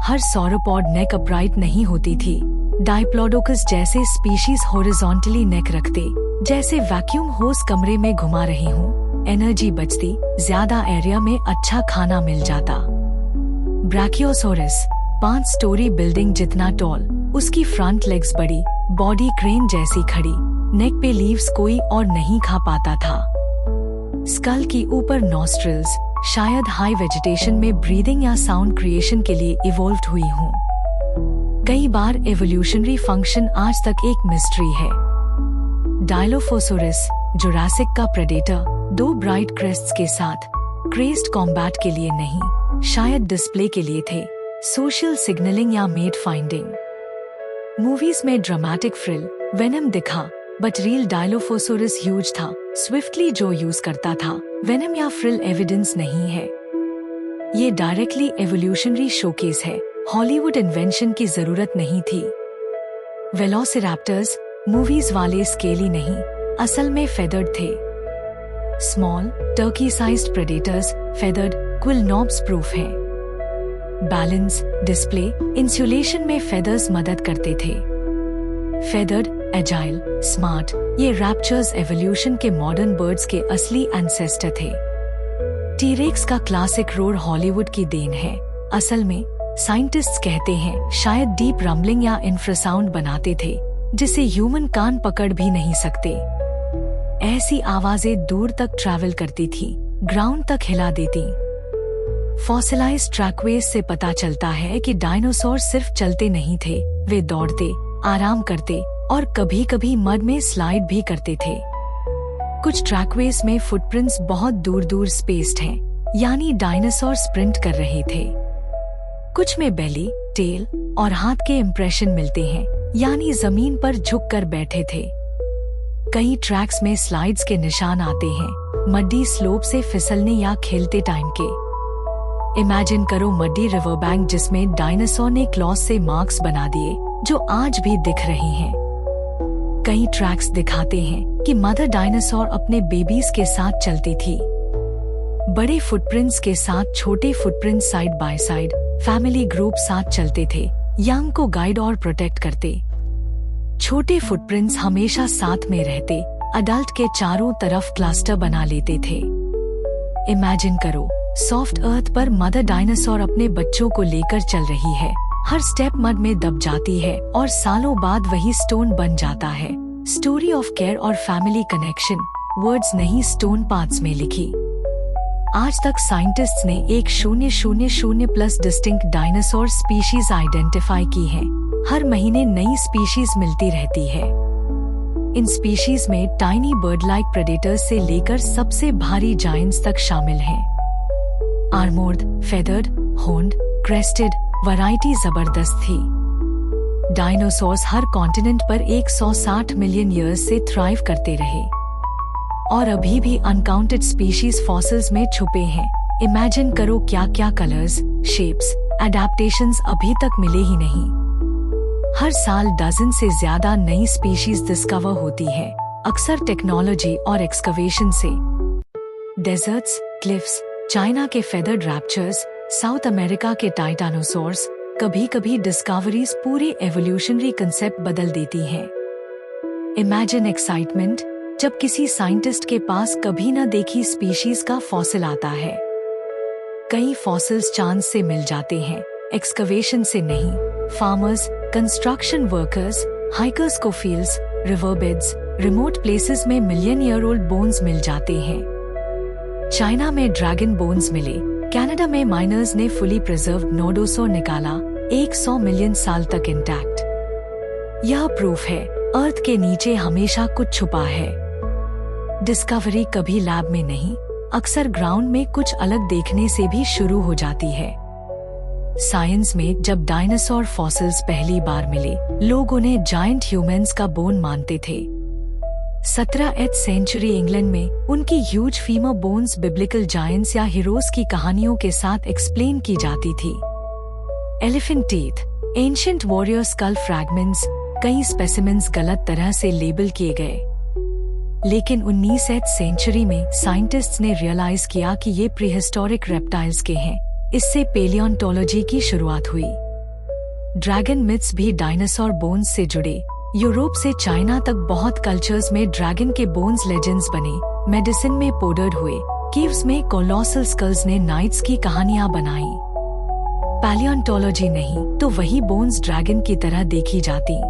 हर सॉरोपॉड नेक अपराइट नहीं होती थी। डाइप्लोडोकस जैसे स्पीशीज हॉरिजॉन्टली नेक रखते, जैसे वैक्यूम होस कमरे में घुमा रही हूँ। एनर्जी बचती, ज्यादा एरिया में अच्छा खाना मिल जाता। ब्रैकियोसोरस 5 स्टोरी बिल्डिंग जितना टॉल, उसकी फ्रंट लेग्स बड़ी, बॉडी क्रेन जैसी खड़ी, नेक पे लीव्स कोई और नहीं खा पाता था। स्कल की ऊपर नॉस्ट्रिल्स, शायद हाई वेजिटेशन में ब्रीदिंग या साउंड क्रिएशन के लिए इवॉल्व्ड हुई हूँ। कई बार एवोल्यूशनरी फंक्शन आज तक एक मिस्ट्री है। डायलोफोसोरस, जुरासिक का प्रेडेटर, 2 ब्राइट क्रेस्ट्स के साथ, क्रेस्ट कॉम्बैट के लिए नहीं, शायद डिस्प्ले के लिए थे, सोशल सिग्नलिंग या मेट फाइंडिंग। मूवीज में ड्रामेटिक फ्रिल, वेनम दिखा, बट रियल डायलोफोसोरस ह्यूज था, स्विफ्टली जो यूज करता था। वेनम या फ्रिल एविडेंस नहीं है। ये डायरेक्टली एवोल्यूशनरी शोकेस है, हॉलीवुड इन्वेंशन की जरूरत नहीं थी। वेलोसिरैप्टर्स मूवीज वाले स्केली नहीं, असल में फेदर्ड थे। Small Turkey sized predators feathered quill knobs proof है। बैलेंस, डिस्प्ले, इंसुलेशन में फेदर्स मदद करते थे। फेदर्ड, एजाइल, स्मार्ट, ये रैप्चर्स एवोल्यूशन के मॉडर्न बर्ड्स के असली एंसेस्टर थे। टीरेक्स का क्लासिक रोर हॉलीवुड की देन है। असल में साइंटिस्ट्स कहते हैं शायद डीप रम्बलिंग या इंफ्रासाउंड बनाते थे, जिसे ह्यूमन कान पकड़ भी नहीं सकते। ऐसी आवाजें दूर तक ट्रैवल करती थी, ग्राउंड तक हिला देती। फॉसिलाइज्ड ट्रैकवेज से पता चलता है कि डायनासोर सिर्फ चलते नहीं थे, वे दौड़ते, आराम करते और कभी कभी मड में स्लाइड भी करते थे। कुछ ट्रैकवेज में फुटप्रिंट्स बहुत दूर दूर स्पेस्ड हैं, यानी डायनासोर स्प्रिंट कर रहे थे। कुछ में बेली, टेल और हाथ के इम्प्रेशन मिलते हैं, यानी जमीन पर झुक कर बैठे थे। कई ट्रैक्स में स्लाइड्स के निशान आते हैं, मड्डी स्लोप से फिसलने या खेलते टाइम के। इमेजिन करो मड्डी रिवर बैंक जिसमें डायनासोर ने क्लॉज से मार्क्स बना दिए, जो आज भी दिख रहे हैं। कई ट्रैक्स दिखाते हैं कि मदर डायनासोर अपने बेबीज के साथ चलती थी। बड़े फुटप्रिंट्स के साथ छोटे footprint side by side, family group साथ चलते थे, यंग को गाइड और प्रोटेक्ट करते। छोटे फुटप्रिंट्स हमेशा साथ में रहते, अडल्ट के चारों तरफ क्लस्टर बना लेते थे। इमेजिन करो, सॉफ्ट अर्थ पर मदर डायनासोर अपने बच्चों को लेकर चल रही है, हर स्टेप मड में दब जाती है और सालों बाद वही स्टोन बन जाता है। स्टोरी ऑफ केयर और फैमिली कनेक्शन, वर्ड्स नहीं स्टोन पार्ट्स में लिखी। आज तक साइंटिस्ट्स ने 1000+ डिस्टिंक्ट डायनासोर स्पीशीज आइडेंटिफाई की हैं। हर महीने नई स्पीशीज मिलती रहती है। इन स्पीशीज में टाइनी बर्ड लाइक प्रेडेटर्स से लेकर सबसे भारी जायंट्स तक शामिल हैं। आर्मोर्ड, फेदर्ड, होर्न्ड, क्रेस्टेड, वैरायटी जबरदस्त थी। डायनासोर्स हर कॉन्टिनेंट पर 160 मिलियन ईयर्स से थ्राइव करते रहे और अभी भी अनकाउंटेड स्पीशीज फॉसिल्स में छुपे हैं। इमेजिन करो क्या क्या कलर्स, शेप्स, एडेप्टेशंस अभी तक मिले ही नहीं। हर साल डजन से ज्यादा नई स्पीशीज डिस्कवर होती है, अक्सर टेक्नोलॉजी और एक्सकवेशन से। डेजर्ट्स, क्लिफ्स, चाइना के फेदर्ड रैप्चर्स, साउथ अमेरिका के टाइटानोसॉर्स, कभी कभी डिस्कवरीज पूरे एवोल्यूशनरी कंसेप्ट बदल देती हैं। इमेजिन एक्साइटमेंट जब किसी साइंटिस्ट के पास कभी न देखी स्पीशीज का फॉसिल आता है। कई फॉसिल्स चांस से मिल जाते हैं, एक्सकवेशन से नहीं। फार्मर्स, कंस्ट्रक्शन वर्कर्स, हाइकर्स को फील्ड्स, रिवरबेड्स, रिमोट प्लेसेस में मिलियन ईयर ओल्ड बोन्स मिल जाते हैं। चाइना में ड्रैगन बोन्स मिले, कनाडा में माइनर्स ने फुली प्रिजर्व्ड नोडोसोर निकाला, 100 मिलियन साल तक इंटैक्ट। यह प्रूफ है अर्थ के नीचे हमेशा कुछ छुपा है। डिस्कवरी कभी लैब में नहीं, अक्सर ग्राउंड में कुछ अलग देखने से भी शुरू हो जाती है। साइंस में जब डायनासोर फॉसिल्स पहली बार मिले, लोग उन्हें जायंट ह्यूमंस का बोन मानते थे। 17वीं सेंचुरी इंग्लैंड में उनकी huge femur bones biblical giants या हीरोज की कहानियों के साथ एक्सप्लेन की जाती थी। Elephant teeth, ancient warrior skull fragments, कई स्पेसिमेंस गलत तरह से लेबल किए गए। लेकिन 19वीं सेंचुरी में साइंटिस्ट्स ने रियलाइज किया कि ये प्रीहिस्टोरिक रेप्टाइल्स के हैं। इससे पेलियोंटोलॉजी की शुरुआत हुई। ड्रैगन मिथ्स भी डायनासोर बोन्स से जुड़े। यूरोप से चाइना तक बहुत कल्चर्स में ड्रैगन के बोन्स लेजेंड्स बने। मेडिसिन में पोडर्ड हुए। केव्स में कोलोसल स्कल्स ने नाइट्स की कहानियां बनाई। पैलियोंटोलॉजी नहीं तो वही बोन्स ड्रैगन की तरह देखी जाती।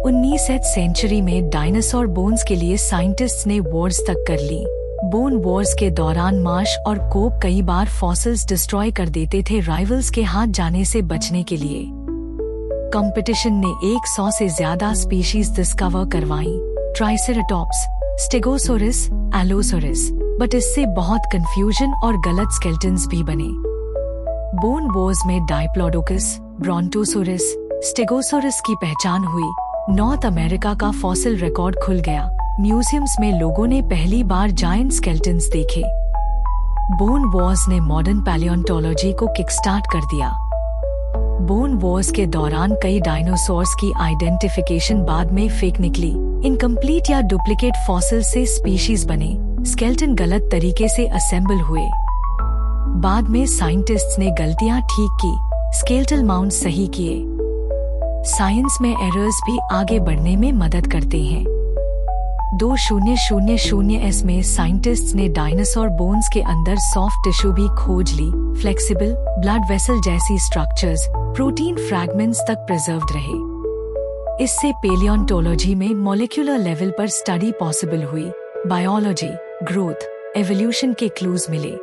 19वीं सेंचुरी में डायनासोर बोन्स के लिए साइंटिस्ट्स ने वॉर्स तक कर ली। बोन वॉर्स के दौरान मार्श और कोप कई बार फॉसिल्स डिस्ट्रॉय कर देते थे राइवल्स के हाथ जाने से बचने के लिए। कंपटीशन ने 100 से ज्यादा स्पीशीज डिस्कवर करवाई। ट्राइसेराटॉप्स, स्टेगोसोरस, एलोसोरस, बट इससे बहुत कंफ्यूजन और गलत स्केलेटन्स भी बने। बोन वॉर्स में डाइप्लोडोकस, ब्रोंटोसोरस, स्टेगोसोरस की पहचान हुई। नॉर्थ अमेरिका का फॉसिल रिकॉर्ड खुल गया। म्यूजियम्स में लोगों ने पहली बार जायंट स्केलेटन्स देखे। बोन वॉर्स ने मॉडर्न पैलियोंटोलॉजी को किकस्टार्ट कर दिया। बोन वॉर्स के दौरान कई डायनासोर्स की आइडेंटिफिकेशन बाद में फेक निकली। इनकम्प्लीट या डुप्लीकेट फॉसिल से स्पीशीज बने। स्केलेटन गलत तरीके से असेंबल हुए। बाद में साइंटिस्ट्स ने गलतियां ठीक की, स्केलेटल माउंट सही किए। साइंस में एरर्स भी आगे बढ़ने में मदद करते हैं। 2000 में साइंटिस्ट्स ने डायनासोर बोन्स के अंदर सॉफ्ट टिश्यू भी खोज ली। फ्लेक्सिबल ब्लड वेसल जैसी स्ट्रक्चर्स प्रोटीन फ्रैगमेंट्स तक प्रिजर्व्ड रहे। इससे पेलियोंटोलॉजी में मॉलिक्यूलर लेवल पर स्टडी पॉसिबल हुई। बायोलॉजी, ग्रोथ, एवोल्यूशन के क्लूज मिले।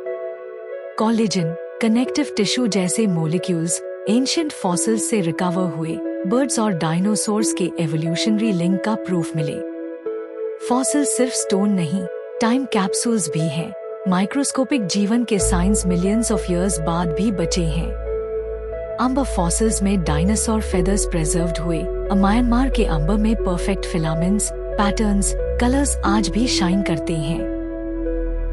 कोलेजन, कनेक्टिव टिश्यू जैसे मॉलिक्यूल्स एंशिएंट फॉसिल्स से रिकवर हुए। बर्ड्स और डायनासोर्स के एवोल्यूशनरी लिंक का प्रूफ मिले। फॉसिल सिर्फ स्टोन नहीं, टाइम कैप्सूल्स भी हैं। माइक्रोस्कोपिक जीवन के साइंस मिलियंस ऑफ इयर्स बाद भी बचे हैं। अंबर फॉसिल्स में डायनासोर फेदर्स प्रिजर्व्ड हुए। म्यांमार के अंबर में परफेक्ट फिलामेंट्स, पैटर्न्स, कलर्स आज भी शाइन करते हैं।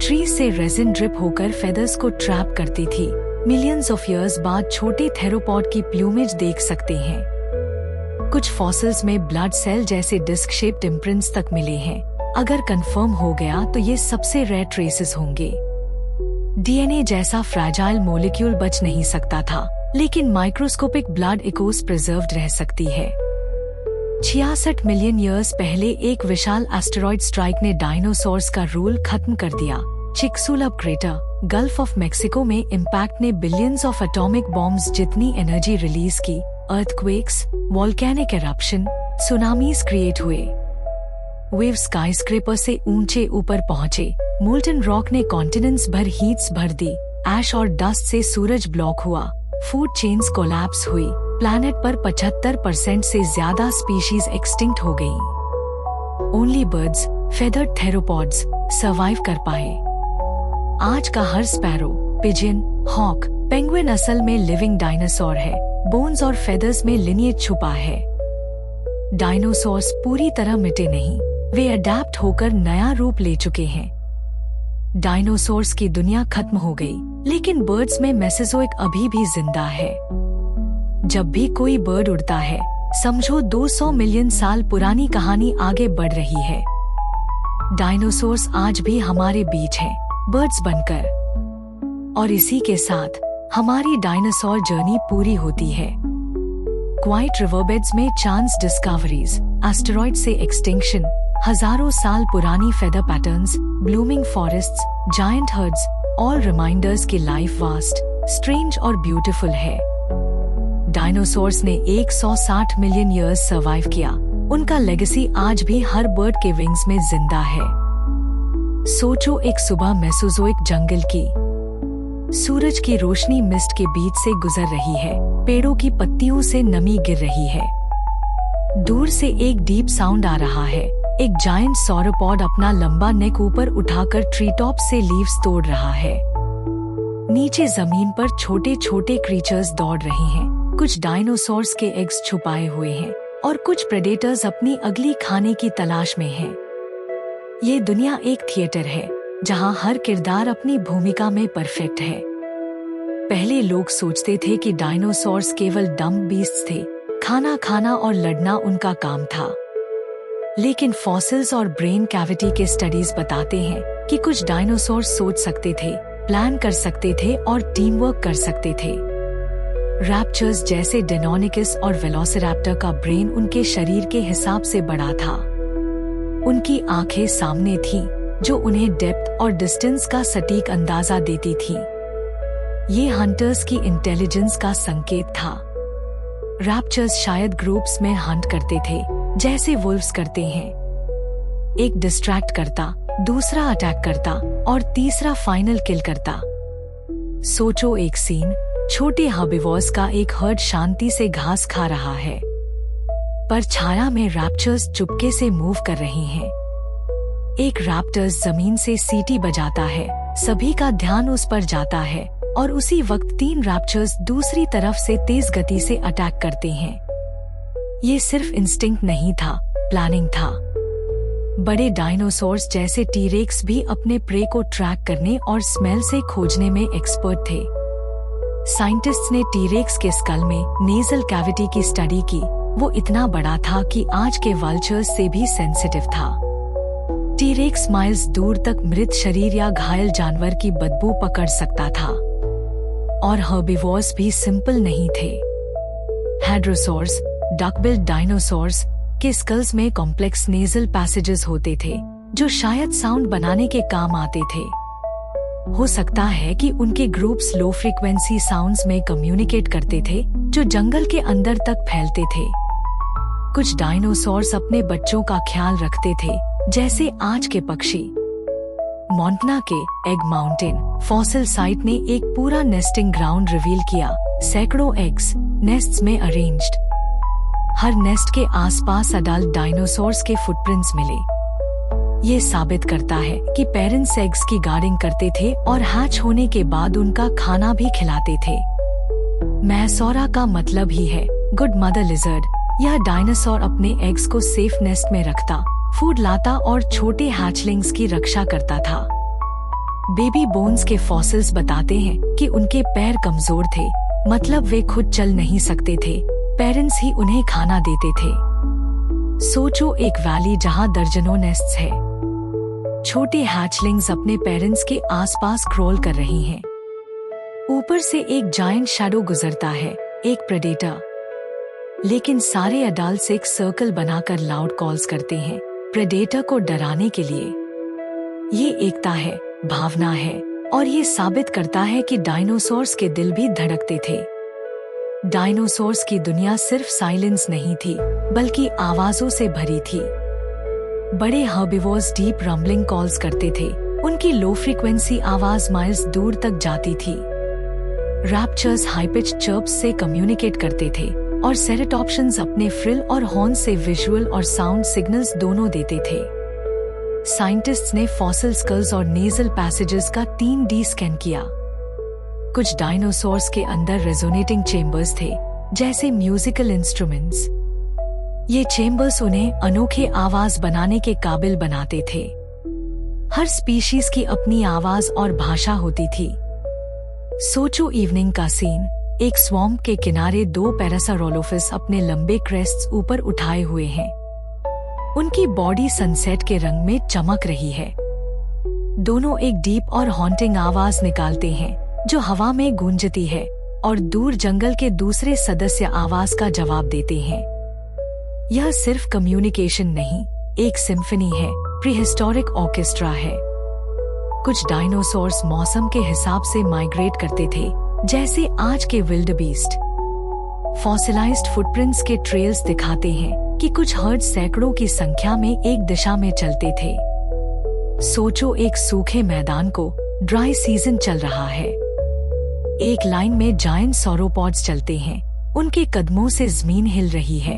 ट्री से रेजिन ड्रिप होकर फेदर्स को ट्रैप करती थी। मिलियंस ऑफ इयर्स बाद छोटे थेरोपॉड की प्लूमेज देख सकते हैं। कुछ फॉसिल्स में ब्लड सेल जैसे डिस्क शेप्ड इम्प्रिंट्स तक मिले हैं। अगर कंफर्म हो गया तो ये सबसे रेयर ट्रेसेस होंगे। डीएनए जैसा फ्रैजाइल मॉलिक्यूल बच नहीं सकता था, लेकिन माइक्रोस्कोपिक ब्लड इकोस प्रिजर्व्ड रह सकती है। 66 मिलियन ईयर्स पहले एक विशाल एस्टेरॉइड स्ट्राइक ने डायनासोर्स का रूल खत्म कर दिया। चिक्सुलप क्रेटर, गल्फ ऑफ मेक्सिको में इम्पैक्ट ने बिलियंस ऑफ एटॉमिक बॉम्ब्स जितनी एनर्जी रिलीज की। Earthquakes, volcanic eruption, tsunamis create हुए। वेव स्काईस्क्रेपर से ऊंचे ऊपर पहुंचे। मोल्टन रॉक ने कॉन्टिनेंट्स भर हीट्स भर दी। ऐश और डस्ट से सूरज ब्लॉक हुआ। फूड चेन्स कोलैप्स हुई। प्लैनेट पर 75% से ज्यादा स्पीशीज एक्सटिंक्ट हो गईं। ओनली बर्ड्स, फेदर्ड थेरोपॉड्स सर्वाइव कर पाए। आज का हर स्पैरो, पिजन, हॉक, पेंगुइन असल में लिविंग डायनासोर है। बोन्स और फेदर्स में लिनिएज छुपा है। डायनासोर्स पूरी तरह मिटे नहीं, वे अडैप्ट होकर नया रूप ले चुके हैं। डायनासोर्स की दुनिया खत्म हो गई, लेकिन बर्ड्स में मेसेजोइक अभी भी जिंदा है। जब भी कोई बर्ड उड़ता है, समझो 200 मिलियन साल पुरानी कहानी आगे बढ़ रही है। डायनासोर्स आज भी हमारे बीच हैं, बर्ड्स बनकर। और इसी के साथ हमारी डायनासोर जर्नी पूरी होती है। क्वाइट रिवरबेड्स में चांस डिस्कवरीज, एस्टेरॉइड से एक्सटिंक्शन, हजारों साल पुरानी feather patterns, blooming forests, giant herds, all reminders की लाइफ वास्ट, स्ट्रेंज और ब्यूटीफुल है। डायनासोर्स ने 160 मिलियन ईयर्स सर्वाइव किया। उनका लेगेसी आज भी हर बर्ड के विंग्स में जिंदा है। सोचो एक सुबह मेसोजोइक जंगल की, सूरज की रोशनी मिस्ट के बीच से गुजर रही है, पेड़ों की पत्तियों से नमी गिर रही है। दूर से एक डीप साउंड आ रहा है। एक जायंट सॉरोपॉड अपना लंबा नेक ऊपर उठाकर ट्री टॉप से लीव्स तोड़ रहा है। नीचे जमीन पर छोटे छोटे क्रीचर्स दौड़ रहे हैं। कुछ डायनासोर्स के एग्स छुपाए हुए हैं और कुछ प्रेडेटर्स अपनी अगली खाने की तलाश में हैं। ये दुनिया एक थिएटर है जहां हर किरदार अपनी भूमिका में परफेक्ट है। पहले लोग सोचते थे कि डायनासोर्स केवल डम्ब बीस्ट्स थे, खाना खाना और लड़ना उनका काम था। लेकिन फॉसिल्स और ब्रेन कैविटी के स्टडीज बताते हैं कि कुछ डायनासोर्स सोच सकते थे, प्लान कर सकते थे और टीम वर्क कर सकते थे। रैप्टर्स जैसे डेनोनिकस और वेलोसिरैप्टर का ब्रेन उनके शरीर के हिसाब से बड़ा था। उनकी आंखें सामने थीं, जो उन्हें डेप्थ और डिस्टेंस का सटीक अंदाजा देती थी। ये हंटर्स की इंटेलिजेंस का संकेत था। रैप्टर्स शायद ग्रुप्स में हंट करते थे, जैसे वुल्व्स करते हैं। एक डिस्ट्रैक्ट करता, दूसरा अटैक करता और तीसरा फाइनल किल करता। सोचो एक सीन, छोटे हर्बिवोर्स का एक हर्ड शांति से घास खा रहा है, पर छाया में रैप्टर्स चुपके से मूव कर रहे हैं। एक रैप्टर्स जमीन से सीटी बजाता है, सभी का ध्यान उस पर जाता है और उसी वक्त 3 रैप्टर्स दूसरी तरफ से तेज गति से अटैक करते हैं। ये सिर्फ इंस्टिंक्ट नहीं था, प्लानिंग था। बड़े डायनासोर्स जैसे टीरेक्स भी अपने प्रे को ट्रैक करने और स्मेल से खोजने में एक्सपर्ट थे। साइंटिस्ट्स ने टीरेक्स के स्कल में नेजल कैविटी की स्टडी की। वो इतना बड़ा था कि आज के वल्चर्स से भी सेंसिटिव था। टीरेक्स माइल्स दूर तक मृत शरीर या घायल जानवर की बदबू पकड़ सकता था। और हर्बिवोर्स भी सिंपल नहीं थे। हेड्रोसॉर्स, डकबिल्ड डायनासोर्स के स्कल्स में कॉम्प्लेक्स नेजल पैसेजेस होते थे, जो शायद साउंड बनाने के काम आते थे। हो सकता है कि उनके ग्रुप्स लो फ्रीक्वेंसी साउंड्स में कम्युनिकेट करते थे, जो जंगल के अंदर तक फैलते थे। कुछ डायनासोर्स अपने बच्चों का ख्याल रखते थे, जैसे आज के पक्षी। मोंटना के एग माउंटेन फॉसिल साइट ने एक पूरा नेस्टिंग ग्राउंड रिवील किया। सैकड़ों एग्स नेस्ट्स में अरेंज्ड। हर नेस्ट के आसपास अडल्ट डायनासोर्स के फुटप्रिंट्स मिले। ये साबित करता है कि पेरेंट्स एग्स की गार्डिंग करते थे और हैच होने के बाद उनका खाना भी खिलाते थे। मैसोरा का मतलब ही है गुड मदर लिजर्ड। यह डायनासोर अपने एग्स को सेफ नेस्ट में रखता, फूड लाता और छोटे हैचलिंग्स की रक्षा करता था। बेबी बोन्स के फॉसिल्स बताते हैं कि उनके पैर कमजोर थे, मतलब वे खुद चल नहीं सकते थे, पेरेंट्स ही उन्हें खाना देते थे। सोचो एक वैली जहां दर्जनों नेस्ट्स है। छोटे हैचलिंग्स अपने पेरेंट्स के आसपास क्रोल कर रही हैं। ऊपर से एक जायंट शैडो गुजरता है, एक प्रेडेटर। लेकिन सारे अडल्ट्स एक सर्कल बनाकर लाउड कॉल्स करते हैं, प्रेडेटर को डराने के लिए। ये एकता है, भावना है, और ये साबित करता है कि डायनासोर्स के दिल भी धड़कते थे। डायनासोर्स की दुनिया सिर्फ साइलेंस नहीं थी, बल्कि आवाजों से भरी थी। बड़े हर्बिवोर्स डीप रंबलिंग कॉल्स करते थे, उनकी लो फ्रीक्वेंसी आवाज माइल्स दूर तक जाती थी। रैप्टर्स हाई पिच चर्प्स से कम्युनिकेट करते थे और सेरेटॉप्शंस अपने फ्रिल और हॉर्न से विजुअल और साउंड सिग्नल्स दोनों देते थे। साइंटिस्ट्स ने फॉसिल स्कल्स और नेजल पैसेजेस का 3D स्कैन किया। कुछ डायनासोर्स के अंदर रेजोनेटिंग चेम्बर्स थे, जैसे म्यूजिकल इंस्ट्रूमेंट्स। ये चेम्बर्स उन्हें अनोखे आवाज बनाने के काबिल बनाते थे। हर स्पीशीज की अपनी आवाज और भाषा होती थी। सोचो इवनिंग का सीन, एक स्वॉम्प के किनारे 2 पैरासारोलोफस अपने लंबे क्रेस्ट्स ऊपर उठाए हुए हैं। उनकी बॉडी सनसेट के रंग में चमक रही है। दोनों एक डीप और हॉन्टिंग आवाज निकालते हैं, जो हवा में गूंजती है और दूर जंगल के दूसरे सदस्य आवाज का जवाब देते हैं। यह सिर्फ कम्युनिकेशन नहीं, एक सिम्फनी है, प्रीहिस्टोरिक ऑर्केस्ट्रा है। कुछ डायनासोर्स मौसम के हिसाब से माइग्रेट करते थे, जैसे आज के विल्डबीस्ट। फॉसिलाइज्ड फुटप्रिंट्स के ट्रेल्स दिखाते हैं कि कुछ हर्ड सैकड़ों की संख्या में एक दिशा में चलते थे। सोचो एक सूखे मैदान को, ड्राई सीजन चल रहा है। एक लाइन में जायंट सॉरोपॉड्स चलते हैं। उनके कदमों से जमीन हिल रही है।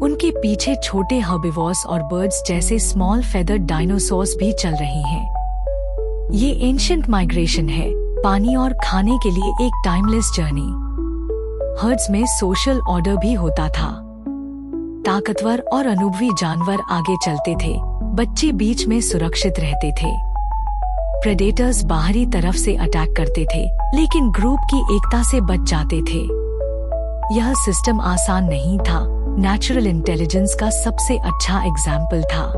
उनके पीछे छोटे हर्बिवोर्स और बर्ड्स जैसे स्मॉल फेदर्ड डायनासोर्स भी चल रहे हैं। ये एंशिएंट माइग्रेशन है, पानी और खाने के लिए एक टाइमलेस जर्नी। हर्ड्स में सोशल ऑर्डर भी होता था। ताकतवर और अनुभवी जानवर आगे चलते थे, बच्चे बीच में सुरक्षित रहते थे। प्रेडेटर्स बाहरी तरफ से अटैक करते थे, लेकिन ग्रुप की एकता से बच जाते थे। यह सिस्टम आसान नहीं था, नेचुरल इंटेलिजेंस का सबसे अच्छा एग्जाम्पल था।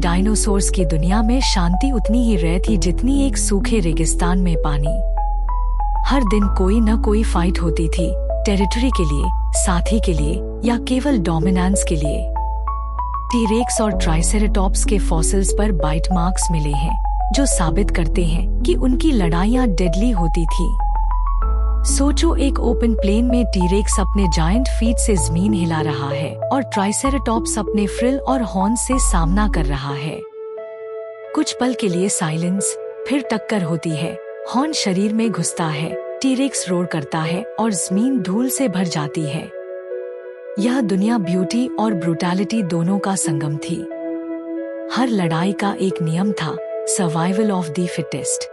डायनासोर्स की दुनिया में शांति उतनी ही रेयर थी जितनी एक सूखे रेगिस्तान में पानी। हर दिन कोई न कोई फाइट होती थी, टेरिटरी के लिए, साथी के लिए या केवल डोमिनेंस के लिए। टी-रेक्स और ट्राइसेराटॉप्स के फॉसिल्स पर बाइट मार्क्स मिले हैं, जो साबित करते हैं कि उनकी लड़ाइयां डेडली होती थी। सोचो, एक ओपन प्लेन में टी-रेक्स अपने जायंट फीट से जमीन हिला रहा है और ट्राइसेराटॉप्स अपने फ्रिल और हॉर्न से सामना कर रहा है। कुछ पल के लिए साइलेंस, फिर टक्कर होती है। हॉर्न शरीर में घुसता है, टी-रेक्स रोर करता है और जमीन धूल से भर जाती है। यह दुनिया ब्यूटी और ब्रूटैलिटी दोनों का संगम थी। हर लड़ाई का एक नियम था, survival of the fittest.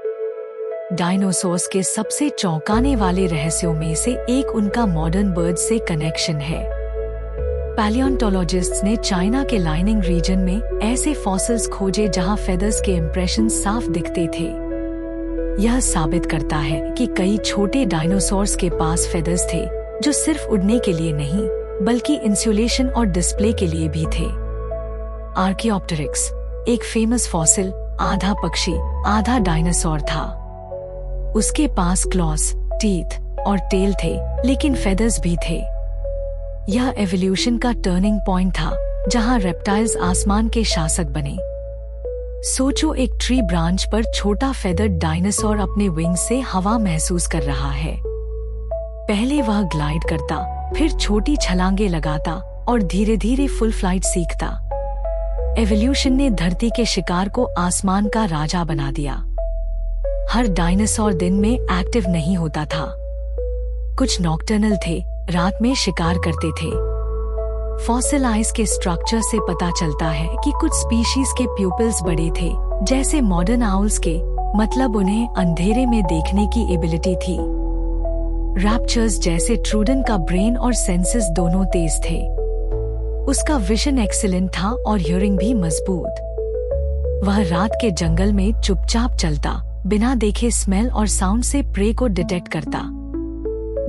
Dinosaurs के सबसे चौंकाने वाले रहस्यों में से एक उनका मॉडर्न बर्ड से कनेक्शन है। पैलियोंटोलॉजिस्ट्स ने चाइना के लाइनिंग रीजन में ऐसे फॉसिल्स खोजे जहां फेदर्स के इंप्रेशन साफ दिखते थे। यह साबित करता है कि कई छोटे डायनासोर्स के पास फेदर्स थे, जो सिर्फ उड़ने के लिए नहीं बल्कि इंसुलेशन और डिस्प्ले के लिए भी थे। आर्कियोप्टेरिक्स, एक फेमस फॉसिल, आधा पक्षी आधा डायनासोर था। उसके पास क्लॉस, टीथ और टेल थे, लेकिन फेदर्स भी थे। यह एवोल्यूशन का टर्निंग पॉइंट था, जहां रेप्टाइल्स आसमान के शासक बने। सोचो, एक ट्री ब्रांच पर छोटा फेदर्ड डायनासोर अपने विंग से हवा महसूस कर रहा है। पहले वह ग्लाइड करता, फिर छोटी छलांगे लगाता और धीरे धीरे फुल फ्लाइट सीखता। एवोल्यूशन ने धरती के शिकार को आसमान का राजा बना दिया। हर डायनासोर दिन में एक्टिव नहीं होता था। कुछ नॉक्टर्नल थे, रात में शिकार करते थे। फॉसिल आइज के स्ट्रक्चर से पता चलता है कि कुछ स्पीशीज के प्यूपिल्स बड़े थे, जैसे मॉडर्न आउल्स के, मतलब उन्हें अंधेरे में देखने की एबिलिटी थी। रैप्चर्स जैसे ट्रूडन का ब्रेन और सेंसेस दोनों तेज थे। उसका विजन एक्सीलेंट था और हियरिंग भी मजबूत। वह रात के जंगल में चुपचाप चलता, बिना देखे स्मेल और साउंड से प्रे को डिटेक्ट करता।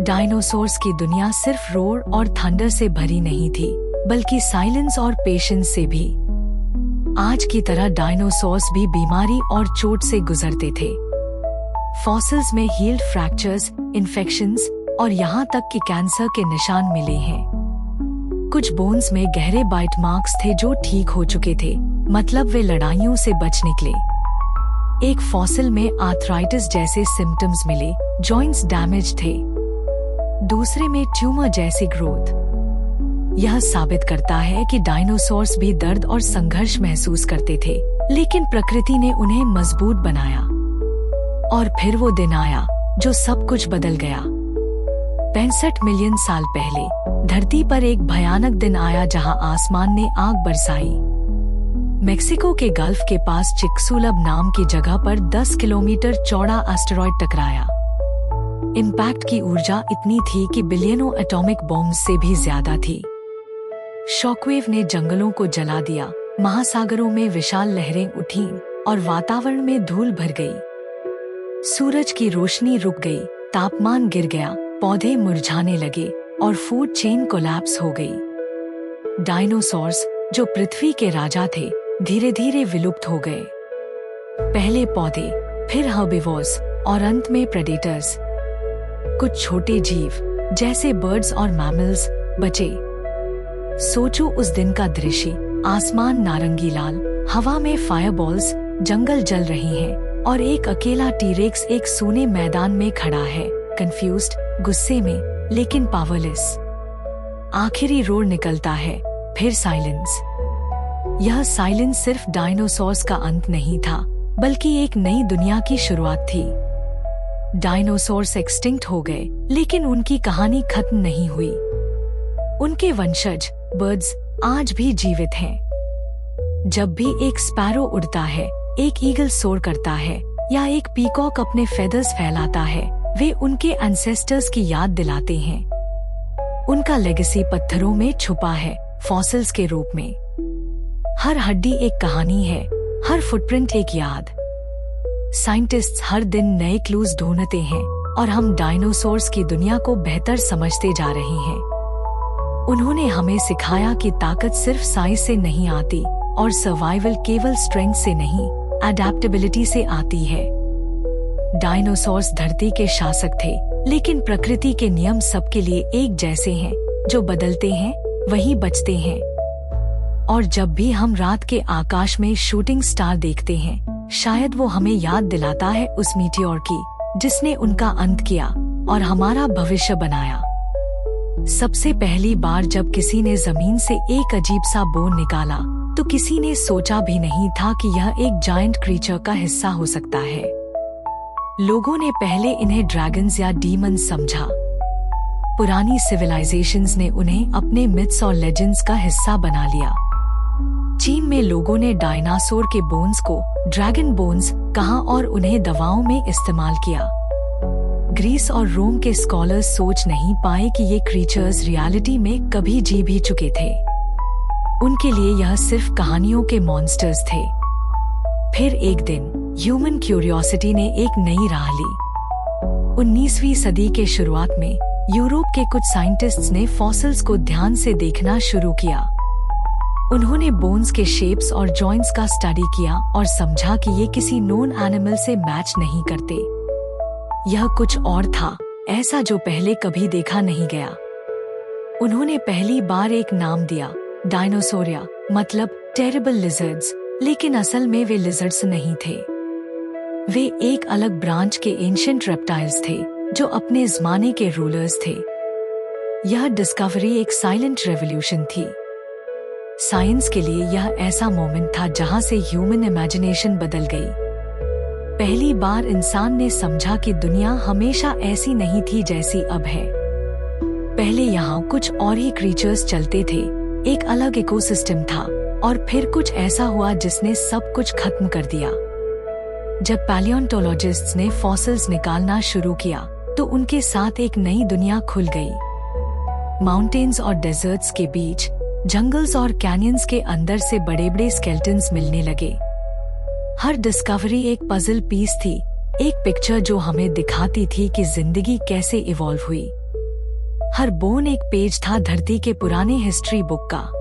डायनासोर्स की दुनिया सिर्फ रोर और थंडर से भरी नहीं थी, बल्कि साइलेंस और पेशेंस से भी। आज की तरह डायनासोर्स भी बीमारी और चोट से गुजरते थे। फॉसिल्स में हील्ड फ्रैक्चर्स, इन्फेक्शंस और यहाँ तक कि कैंसर के निशान मिले हैं। कुछ बोन्स में गहरे बाइट मार्क्स थे जो ठीक हो चुके थे, मतलब वे लड़ाइयों से बच निकले। एक फॉसिल में आर्थराइटिस जैसे सिम्टम्स मिले, जॉइंट्स डैमेज थे। दूसरे में ट्यूमर जैसी ग्रोथ। यह साबित करता है कि डायनासोर्स भी दर्द और संघर्ष महसूस करते थे, लेकिन प्रकृति ने उन्हें मजबूत बनाया। और फिर वो दिन आया जो सब कुछ बदल गया। 65 मिलियन साल पहले धरती पर एक भयानक दिन आया जहां आसमान ने आग बरसाई। मेक्सिको के गल्फ के पास चिक्सुलब नाम की जगह पर 10 किलोमीटर चौड़ा एस्टेरॉयड टकराया। इम्पैक्ट की ऊर्जा इतनी थी कि बिलियनों एटॉमिक बॉम्ब से भी ज्यादा थी। शॉकवेव ने जंगलों को जला दिया, महासागरों में विशाल लहरें उठीं और वातावरण में धूल भर गई। सूरज की रोशनी रुक गई, तापमान गिर गया, पौधे मुरझाने लगे और फूड चेन कोलैप्स हो गई। डायनासोर्स, जो पृथ्वी के राजा थे, धीरे धीरे विलुप्त हो गए। पहले पौधे, फिर हर्बिवोर्स और अंत में प्रेडेटर्स। कुछ छोटे जीव जैसे बर्ड्स और मैमल्स बचे। सोचो उस दिन का दृश्य, आसमान नारंगी लाल, हवा में फायरबॉल्स, जंगल जल रहे हैं और एक अकेला टी-रेक्स एक सूने मैदान में खड़ा है, कंफ्यूज्ड, गुस्से में, लेकिन पावरलेस। आखिरी रोर निकलता है, फिर साइलेंस। यह साइलेंस सिर्फ डायनासोर्स का अंत नहीं था, बल्कि एक नई दुनिया की शुरुआत थी। डायनासोर्स एक्सटिंक्ट हो गए, लेकिन उनकी कहानी खत्म नहीं हुई। उनके वंशज बर्ड्स आज भी जीवित हैं। जब भी एक स्पैरो उड़ता है, एक ईगल सोर करता है या एक पीकॉक अपने फेदर्स फैलाता है, वे उनके एंसेस्टर्स की याद दिलाते हैं। उनका लेगेसी पत्थरों में छुपा है, फॉसिल्स के रूप में। हर हड्डी एक कहानी है, हर फुटप्रिंट एक याद। साइंटिस्ट्स हर दिन नए क्लूज ढूंढते हैं और हम डायनासोर्स की दुनिया को बेहतर समझते जा रहे हैं। उन्होंने हमें सिखाया कि ताकत सिर्फ साइज से नहीं आती और सर्वाइवल केवल स्ट्रेंथ से नहीं, अडैप्टेबिलिटी से आती है। डायनासोर्स धरती के शासक थे, लेकिन प्रकृति के नियम सबके लिए एक जैसे हैं, जो बदलते हैं वही बचते हैं। और जब भी हम रात के आकाश में शूटिंग स्टार देखते हैं, शायद वो हमें याद दिलाता है उस मीटियोर की, जिसने उनका अंत किया और हमारा भविष्य बनाया। सबसे पहली बार जब किसी ने जमीन से एक अजीब सा बोन निकाला, तो किसी ने सोचा भी नहीं था कि यह एक जायंट क्रीचर का हिस्सा हो सकता है। लोगों ने पहले इन्हें ड्रैगन्स या डीमंस समझा। पुरानी सिविलाइजेशंस ने उन्हें अपने मिथ्स और लेजेंड्स का हिस्सा बना लिया। चीन में लोगों ने डायनासोर के बोन्स को ड्रैगन बोन्स कहा और उन्हें दवाओं में इस्तेमाल किया। ग्रीस और रोम के स्कॉलर्स सोच नहीं पाए कि ये क्रीचर्स रियलिटी में कभी जी भी चुके थे। उनके लिए यह सिर्फ कहानियों के मॉन्स्टर्स थे। फिर एक दिन ह्यूमन क्यूरियोसिटी ने एक नई राह ली। 19वीं सदी के शुरुआत में यूरोप के कुछ साइंटिस्ट्स ने फॉसिल्स को ध्यान से देखना शुरू किया। उन्होंने बोन्स के शेप्स और जॉइंट्स का स्टडी किया और समझा कि ये किसी नोन एनिमल से मैच नहीं करते। यह कुछ और था, ऐसा जो पहले कभी देखा नहीं गया। उन्होंने पहली बार एक नाम दिया, डायनासोरिया, मतलब टेरिबल लिजर्ड्स, लेकिन असल में वे लिजर्ड्स नहीं थे। वे एक अलग ब्रांच के एंशिएंट रेप्टाइल्स थे, जो अपने ज़माने के रूलर्स थे। यह डिस्कवरी एक साइलेंट रेवोल्यूशन थी। साइंस के लिए यह ऐसा मोमेंट था जहां से ह्यूमन इमेजिनेशन बदल गई। पहली बार इंसान ने समझा कि दुनिया हमेशा ऐसी नहीं थी जैसी अब है। पहले यहाँ कुछ और ही क्रीचर्स चलते थे, एक अलग इकोसिस्टम था, और फिर कुछ ऐसा हुआ जिसने सब कुछ खत्म कर दिया। जब पैलियोंटोलॉजिस्ट्स ने फॉसिल्स निकालना शुरू किया, तो उनके साथ एक नई दुनिया खुल गई। माउंटेन्स और डेजर्ट्स के बीच, जंगल्स और कैनियंस के अंदर से बड़े बड़े स्केलेटन्स मिलने लगे। हर डिस्कवरी एक पजल पीस थी, एक पिक्चर जो हमें दिखाती थी कि जिंदगी कैसे इवॉल्व हुई। हर बोन एक पेज था धरती के पुराने हिस्ट्री बुक का।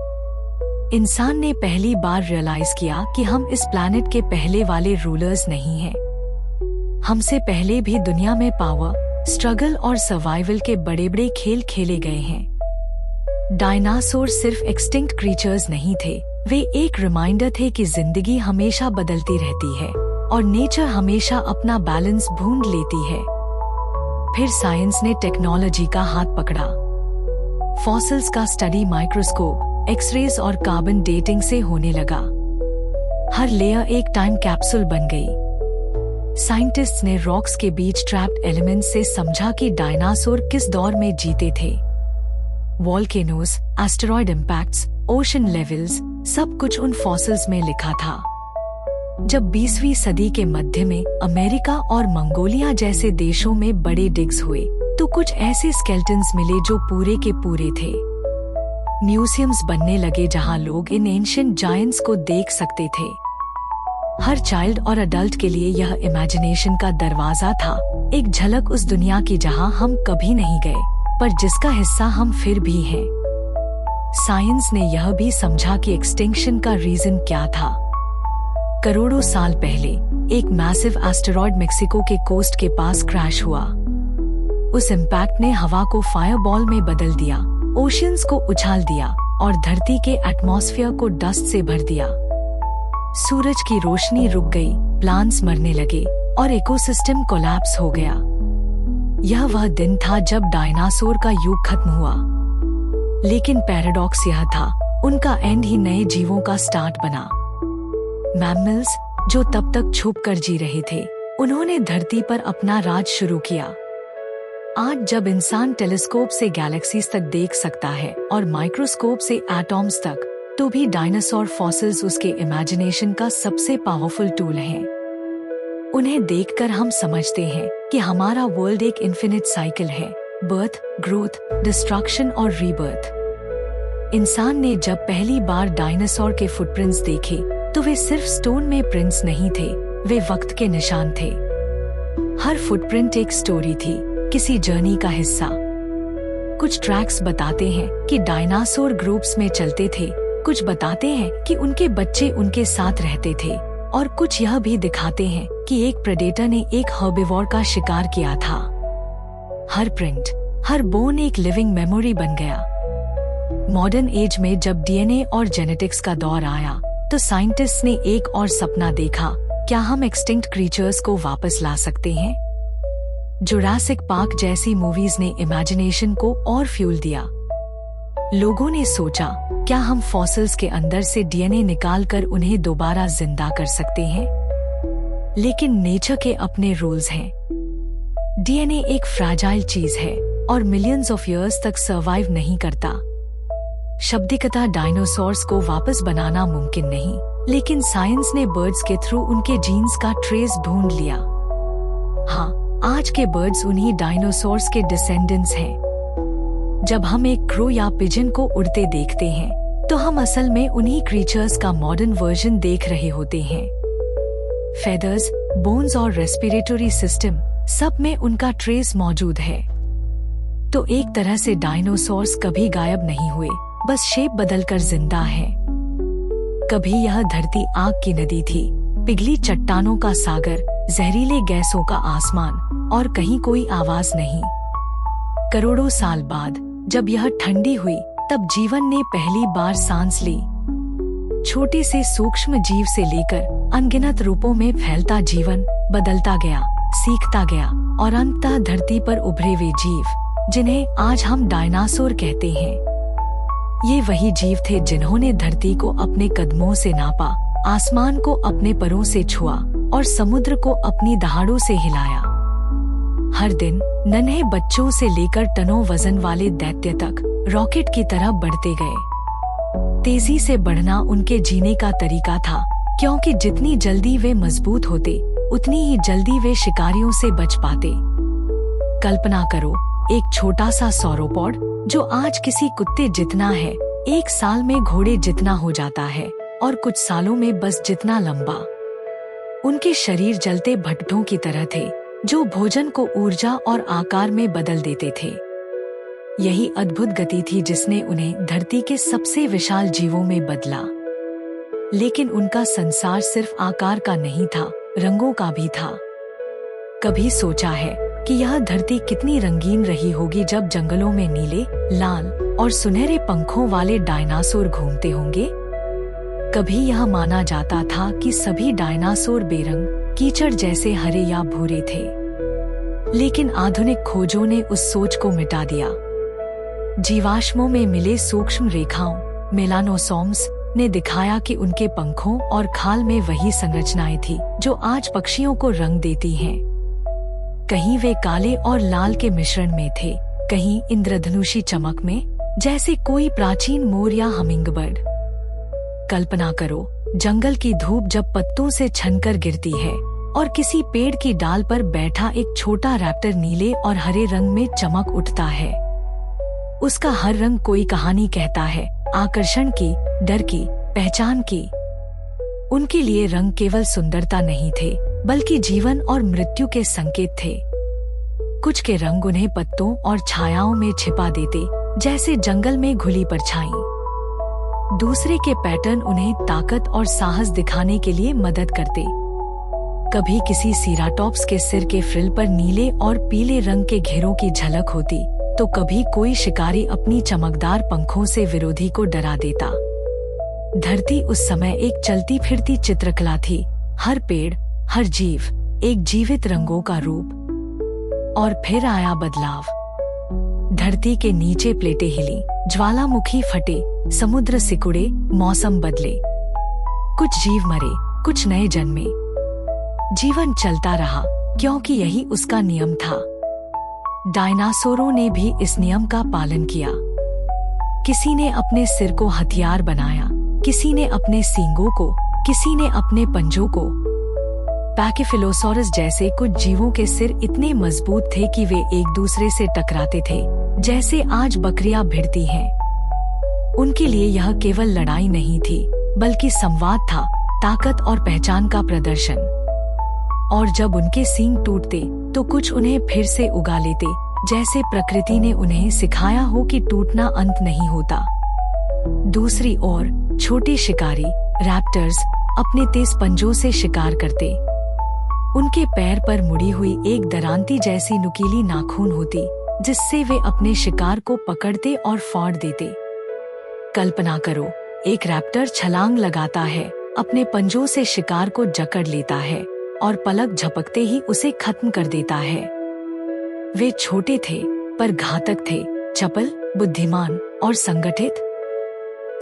इंसान ने पहली बार रियलाइज किया कि हम इस प्लैनेट के पहले वाले रूलर्स नहीं हैं। हमसे पहले भी दुनिया में पावर, स्ट्रगल और सर्वाइवल के बड़े बड़े खेल खेले गए हैं। डायनासोर सिर्फ एक्सटिंक्ट क्रीचर्स नहीं थे, वे एक रिमाइंडर थे कि जिंदगी हमेशा बदलती रहती है और नेचर हमेशा अपना बैलेंस ढूंढ लेती है। फिर साइंस ने टेक्नोलॉजी का हाथ पकड़ा। फॉसिल्स का स्टडी माइक्रोस्कोप, एक्सरेज और कार्बन डेटिंग से होने लगा। हर लेयर एक टाइम कैप्सूल बन गई। साइंटिस्ट्स ने रॉक्स के बीच ट्रैप्ड एलिमेंट्स से समझा कि डायनासोर किस दौर में जीते थे। Volcanoes, asteroid impacts, ocean levels, सब कुछ उन फॉसिल्स में लिखा था। जब 20वीं सदी के मध्य में अमेरिका और मंगोलिया जैसे देशों में बड़े डिग्स हुए, तो कुछ ऐसे स्केलेटन्स मिले जो पूरे के पूरे थे। म्यूजियम्स बनने लगे जहां लोग इन एंशिएंट जायंट्स को देख सकते थे। हर चाइल्ड और अडल्ट के लिए यह इमेजिनेशन का दरवाजा था, एक झलक उस दुनिया की जहां हम कभी नहीं गए, पर जिसका हिस्सा हम फिर भी हैं। साइंस ने यह भी समझा कि एक्सटिंक्शन का रीजन क्या था। करोड़ों साल पहले एक मैसिव एस्टेरॉयड मेक्सिको के कोस्ट के पास क्रैश हुआ। उस इम्पैक्ट ने हवा को फायरबॉल में बदल दिया, ओशियंस को उछाल दिया और धरती के एटमॉस्फेयर को डस्ट से भर दिया। सूरज की रोशनी रुक गई, प्लांट्स मरने लगे और इकोसिस्टम कोलैप्स हो गया। यह वह दिन था जब डायनासोर का युग खत्म हुआ। लेकिन पैराडॉक्स यह था, उनका एंड ही नए जीवों का स्टार्ट बना। मैमल्स, जो तब तक छुप कर जी रहे थे, उन्होंने धरती पर अपना राज शुरू किया। आज जब इंसान टेलीस्कोप से गैलेक्सीज तक देख सकता है और माइक्रोस्कोप से एटॉम्स तक, तो भी डायनासोर फॉसिल्स उसके इमेजिनेशन का सबसे पावरफुल टूल हैं। उन्हें देखकर हम समझते हैं कि हमारा वर्ल्ड एक इन्फिनिट साइकिल है, बर्थ, ग्रोथ, डिस्ट्रक्शन और रीबर्थ। इंसान ने जब पहली बार डायनासोर के फुटप्रिंट्स देखे तो वे सिर्फ स्टोन में प्रिंट्स नहीं थे, वे वक्त के निशान थे। हर फुटप्रिंट एक स्टोरी थी, किसी जर्नी का हिस्सा। कुछ ट्रैक्स बताते हैं कि डायनासोर ग्रुप्स में चलते थे, कुछ बताते हैं कि उनके बच्चे उनके साथ रहते थे, और कुछ यह भी दिखाते हैं कि एक प्रेडेटर ने एक हर्बिवोर का शिकार किया था। हर प्रिंट, हर बोन एक लिविंग मेमोरी बन गया। मॉडर्न एज में जब डीएनए और जेनेटिक्स का दौर आया तो साइंटिस्ट ने एक और सपना देखा, क्या हम एक्सटिंक्ट क्रीचर्स को वापस ला सकते हैं? जुरासिक पार्क जैसी मूवीज ने इमेजिनेशन को और फ्यूल दिया। लोगों ने सोचा, क्या हम फॉसिल्स के अंदर से डीएनए निकालकर उन्हें दोबारा जिंदा कर सकते हैं? लेकिन नेचर के अपने रूल्स हैं। डीएनए एक फ्रैजाइल चीज है और मिलियंस ऑफ इयर्स तक सरवाइव नहीं करता। शब्दिकता डायनासोर्स को वापस बनाना मुमकिन नहीं, लेकिन साइंस ने बर्ड्स के थ्रू उनके जीन्स का ट्रेस ढूंढ लिया। हाँ, आज के बर्ड्स उन्हीं डायनासोर्स के डिसेंडेंट्स हैं। जब हम एक क्रो या पिजन को उड़ते देखते हैं, तो हम असल में उन्हीं क्रीचर्स का मॉडर्न वर्जन देख रहे होते हैं। फेदर्स, बोन्स और रेस्पिरेटरी सिस्टम, सब में उनका ट्रेस मौजूद है। तो एक तरह से डायनासोर्स कभी गायब नहीं हुए, बस शेप बदलकर जिंदा है। कभी यह धरती आग की नदी थी, पिघली चट्टानों का सागर, जहरीले गैसों का आसमान, और कहीं कोई आवाज नहीं। करोड़ों साल बाद जब यह ठंडी हुई, तब जीवन ने पहली बार सांस ली। छोटे से सूक्ष्म जीव से लेकर अनगिनत रूपों में फैलता जीवन बदलता गया, सीखता गया, और अंततः धरती पर उभरे वे जीव, जिन्हें आज हम डायनासोर कहते हैं। ये वही जीव थे जिन्होंने धरती को अपने कदमों से नापा, आसमान को अपने परों से छुआ और समुद्र को अपनी दहाड़ों से हिलाया। हर दिन नन्हे बच्चों से लेकर टनों वजन वाले दैत्य तक रॉकेट की तरह बढ़ते गए। तेजी से बढ़ना उनके जीने का तरीका था, क्योंकि जितनी जल्दी वे मजबूत होते, उतनी ही जल्दी वे शिकारियों से बच पाते। कल्पना करो, एक छोटा सा सौरोपॉड जो आज किसी कुत्ते जितना है, एक साल में घोड़े जितना हो जाता है और कुछ सालों में बस जितना लंबा। उनके शरीर जलते भट्ठों की तरह थे, जो भोजन को ऊर्जा और आकार में बदल देते थे। यही अद्भुत गति थी जिसने उन्हें धरती के सबसे विशाल जीवों में बदला। लेकिन उनका संसार सिर्फ आकार का नहीं था, रंगों का भी था। कभी सोचा है कि यह धरती कितनी रंगीन रही होगी जब जंगलों में नीले, लाल और सुनहरे पंखों वाले डायनासोर घूमते होंगे? कभी यह माना जाता था कि सभी डायनासोर बेरंग, कीचड़ जैसे हरे या भूरे थे। लेकिन आधुनिक खोजों ने उस सोच को मिटा दिया। जीवाश्मों में मिले सूक्ष्म रेखाओं, मेलानोसोम्स, ने दिखाया कि उनके पंखों और खाल में वही संरचनाएं थी जो आज पक्षियों को रंग देती हैं। कहीं वे काले और लाल के मिश्रण में थे, कहीं इंद्रधनुषी चमक में, जैसे कोई प्राचीन मोर या हमिंगबर्ड। कल्पना करो, जंगल की धूप जब पत्तों से छनकर गिरती है और किसी पेड़ की डाल पर बैठा एक छोटा रैप्टर नीले और हरे रंग में चमक उठता है। उसका हर रंग कोई कहानी कहता है, आकर्षण की, डर की, पहचान की। उनके लिए रंग केवल सुंदरता नहीं थे, बल्कि जीवन और मृत्यु के संकेत थे। कुछ के रंग उन्हें पत्तों और छायाओं में छिपा देते, जैसे जंगल में घुली परछाई। दूसरे के पैटर्न उन्हें ताकत और साहस दिखाने के लिए मदद करते। कभी किसी सीराटॉप्स के सिर के फ्रिल पर नीले और पीले रंग के घेरों की झलक होती, तो कभी कोई शिकारी अपनी चमकदार पंखों से विरोधी को डरा देता। धरती उस समय एक चलती फिरती चित्रकला थी, हर पेड़, हर जीव एक जीवित रंगों का रूप। और फिर आया बदलाव। धरती के नीचे प्लेटें हिली, ज्वालामुखी फटे, समुद्र सिकुड़े, मौसम बदले। कुछ जीव मरे, कुछ नए जन्मे। जीवन चलता रहा क्योंकि यही उसका नियम था। डायनासोरों ने भी इस नियम का पालन किया। किसी ने अपने सिर को हथियार बनाया, किसी ने अपने सींगों को, किसी ने अपने पंजों को। पैकिफिलोसॉरस जैसे कुछ जीवों के सिर इतने मजबूत थे कि वे एक दूसरे से टकराते थे, जैसे आज बकरियां भिड़ती हैं। उनके लिए यह केवल लड़ाई नहीं थी, बल्कि संवाद था, ताकत और पहचान का प्रदर्शन। और जब उनके सींग टूटते तो कुछ उन्हें फिर से उगा लेते, जैसे प्रकृति ने उन्हें सिखाया हो कि टूटना अंत नहीं होता। दूसरी ओर छोटे शिकारी रैप्टर्स अपने तेज पंजों से शिकार करते। उनके पैर पर मुड़ी हुई एक दरांती जैसी नुकीली नाखून होती, जिससे वे अपने शिकार को पकड़ते और फाड़ देते। कल्पना करो, एक रैप्टर छलांग लगाता है, अपने पंजों से शिकार को जकड़ लेता है और पलक झपकते ही उसे खत्म कर देता है। वे छोटे थे पर घातक थे, चपल, बुद्धिमान और संगठित।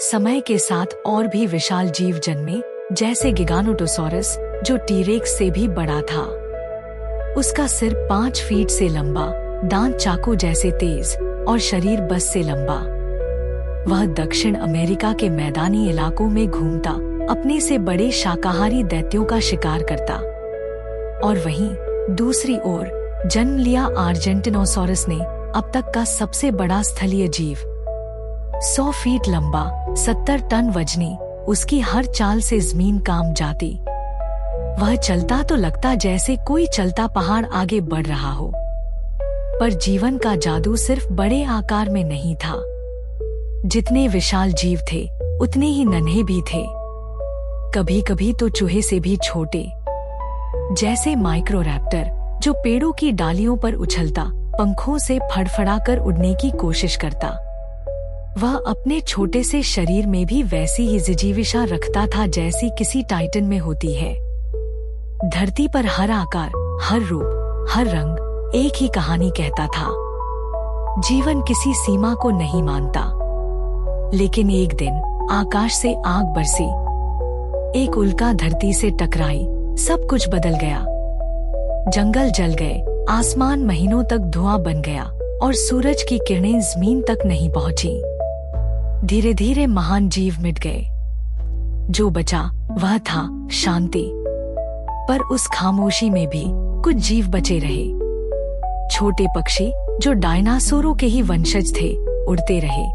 समय के साथ और भी विशाल जीव जन्मे, जैसे गिगानोटोसॉरस, जो टीरेक्स से भी बड़ा था। उसका सिर 5 फीट से लंबा, दांत चाकू जैसे तेज और शरीर बस से लंबा। वह दक्षिण अमेरिका के मैदानी इलाकों में घूमता, अपने से बड़े शाकाहारी दैत्यों का शिकार करता। और वहीं दूसरी ओर जन्म लिया आर्जेंटिनोसॉरस ने, अब तक का सबसे बड़ा स्थलीय जीव। 100 फीट लंबा, 70 टन वजनी, उसकी हर चाल से जमीन कांप जाती। वह चलता तो लगता जैसे कोई चलता पहाड़ आगे बढ़ रहा हो। पर जीवन का जादू सिर्फ बड़े आकार में नहीं था। जितने विशाल जीव थे, उतने ही नन्हे भी थे। कभी कभी तो चूहे से भी छोटे, जैसे माइक्रोरैप्टर, जो पेड़ों की डालियों पर उछलता, पंखों से फड़फड़ाकर उड़ने की कोशिश करता। वह अपने छोटे से शरीर में भी वैसी ही जिजीविषा रखता था जैसी किसी टाइटन में होती है। धरती पर हर आकार, हर रूप, हर रंग एक ही कहानी कहता था। जीवन किसी सीमा को नहीं मानता। लेकिन एक दिन आकाश से आग बरसी, एक उल्का धरती से टकराई, सब कुछ बदल गया। जंगल जल गए, आसमान महीनों तक धुआं बन गया और सूरज की किरणें जमीन तक नहीं पहुंची। धीरे धीरे महान जीव मिट गए। जो बचा वह था शांति। पर उस खामोशी में भी कुछ जीव बचे रहे। छोटे पक्षी जो डायनासोरों के ही वंशज थे, उड़ते रहे।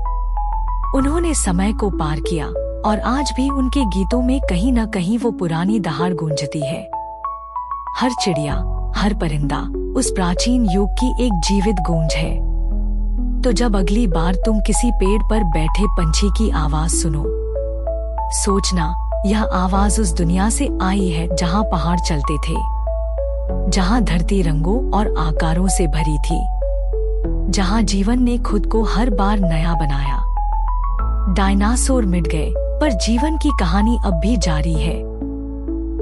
उन्होंने समय को पार किया और आज भी उनके गीतों में कहीं न कहीं वो पुरानी दहाड़ गूंजती है। हर चिड़िया, हर परिंदा उस प्राचीन युग की एक जीवित गूंज है। तो जब अगली बार तुम किसी पेड़ पर बैठे पंछी की आवाज सुनो, सोचना यह आवाज उस दुनिया से आई है जहां पहाड़ चलते थे, जहां धरती रंगों और आकारों से भरी थी, जहां जीवन ने खुद को हर बार नया बनाया। डायनासोर मिट गए, पर जीवन की कहानी अब भी जारी है।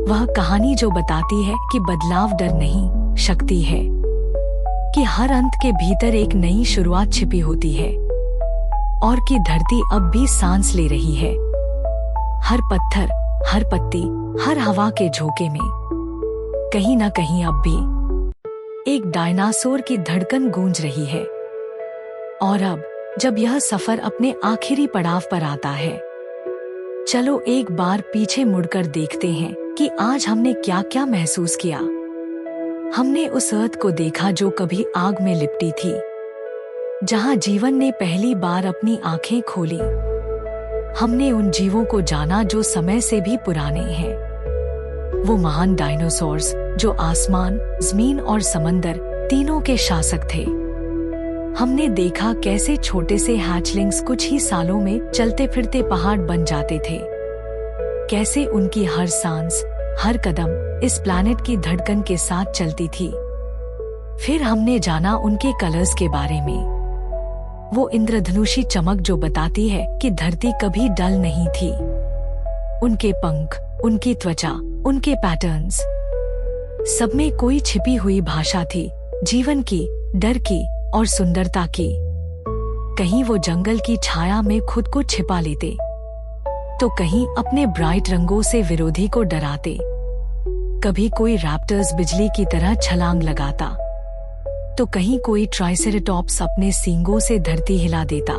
वह कहानी जो बताती है कि बदलाव डर नहीं, शक्ति है, कि हर अंत के भीतर एक नई शुरुआत छिपी होती है, और कि धरती अब भी सांस ले रही है। हर पत्थर, हर पत्ती, हर हवा के झोंके में कहीं न कहीं अब भी एक डायनासोर की धड़कन गूंज रही है। और अब जब यह सफर अपने आखिरी पड़ाव पर आता है, चलो एक बार पीछे मुड़कर देखते हैं कि आज हमने क्या क्या महसूस किया। हमने उस अर्थ को देखा जो कभी आग में लिपटी थी, जहां जीवन ने पहली बार अपनी आंखें खोली। हमने उन जीवों को जाना जो समय से भी पुराने हैं। वो महान डायनासोर्स जो आसमान, जमीन और समंदर तीनों के शासक थे। हमने देखा कैसे छोटे से हैचलिंग्स कुछ ही सालों में चलते फिरते पहाड़ बन जाते थे, कैसे उनकी हर सांस, हर कदम इस प्लैनेट की धड़कन के साथ चलती थी। फिर हमने जाना उनके कलर्स के बारे में, वो इंद्रधनुषी चमक जो बताती है कि धरती कभी डल नहीं थी। उनके पंख, उनकी त्वचा, उनके पैटर्न्स, सब में कोई छिपी हुई भाषा थी, जीवन की, डर की और सुंदरता की। कहीं वो जंगल की छाया में खुद को छिपा लेते, तो कहीं अपने ब्राइट रंगों से विरोधी को डराते। कभी कोई रैप्टर्स बिजली की तरह छलांग लगाता, तो कहीं कोई ट्राइसेरेटॉप्स अपने सींगों से धरती हिला देता।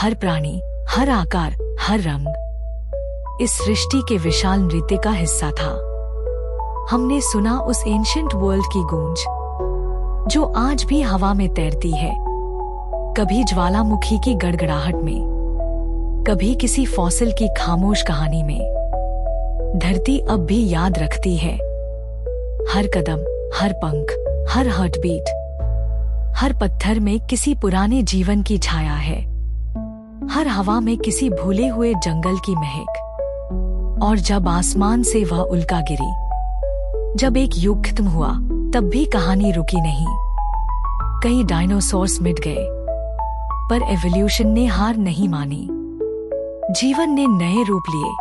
हर प्राणी, हर आकार, हर रंग इस सृष्टि के विशाल नृत्य का हिस्सा था। हमने सुना उस एंशिएंट वर्ल्ड की गूंज, जो आज भी हवा में तैरती है, कभी ज्वालामुखी की गड़गड़ाहट में, कभी किसी फॉसिल की खामोश कहानी में। धरती अब भी याद रखती है। हर कदम, हर पंख, हर हार्टबीट, हर पत्थर में किसी पुराने जीवन की छाया है। हर हवा में किसी भूले हुए जंगल की महक। और जब आसमान से वह उल्का गिरी, जब एक युग खत्म हुआ, तब भी कहानी रुकी नहीं। कई डायनासोर्स मिट गए, पर एवोल्यूशन ने हार नहीं मानी। जीवन ने नए रूप लिए,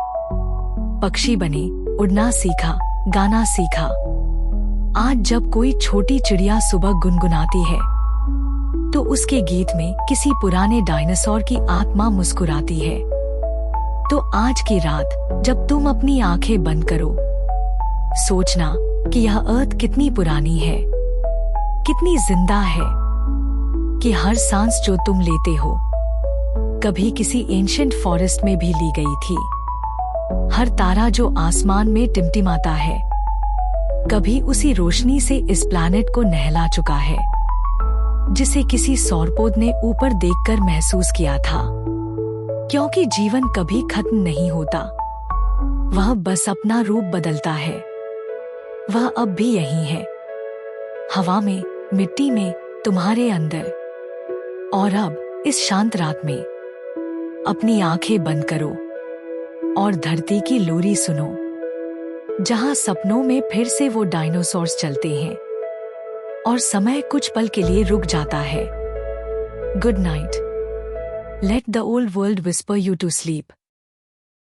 पक्षी बने, उड़ना सीखा, गाना सीखा। आज जब कोई छोटी चिड़िया सुबह गुनगुनाती है, तो उसके गीत में किसी पुराने डायनासोर की आत्मा मुस्कुराती है। तो आज की रात जब तुम अपनी आंखें बंद करो, सोचना कि यह अर्थ कितनी पुरानी है, कितनी जिंदा है, कि हर सांस जो तुम लेते हो कभी किसी एंशिएंट फॉरेस्ट में भी ली गई थी। हर तारा जो आसमान में टिमटिमाता है, कभी उसी रोशनी से इस प्लैनेट को नहला चुका है, जिसे किसी सौरपोद ने ऊपर देखकर महसूस किया था। क्योंकि जीवन कभी खत्म नहीं होता, वह बस अपना रूप बदलता है। वह अब भी यही है, हवा में, मिट्टी में, तुम्हारे अंदर। और अब इस शांत रात में अपनी आंखें बंद करो और धरती की लोरी सुनो, जहां सपनों में फिर से वो डायनासोर्स चलते हैं और समय कुछ पल के लिए रुक जाता है। Good night. Let the old world whisper you to sleep.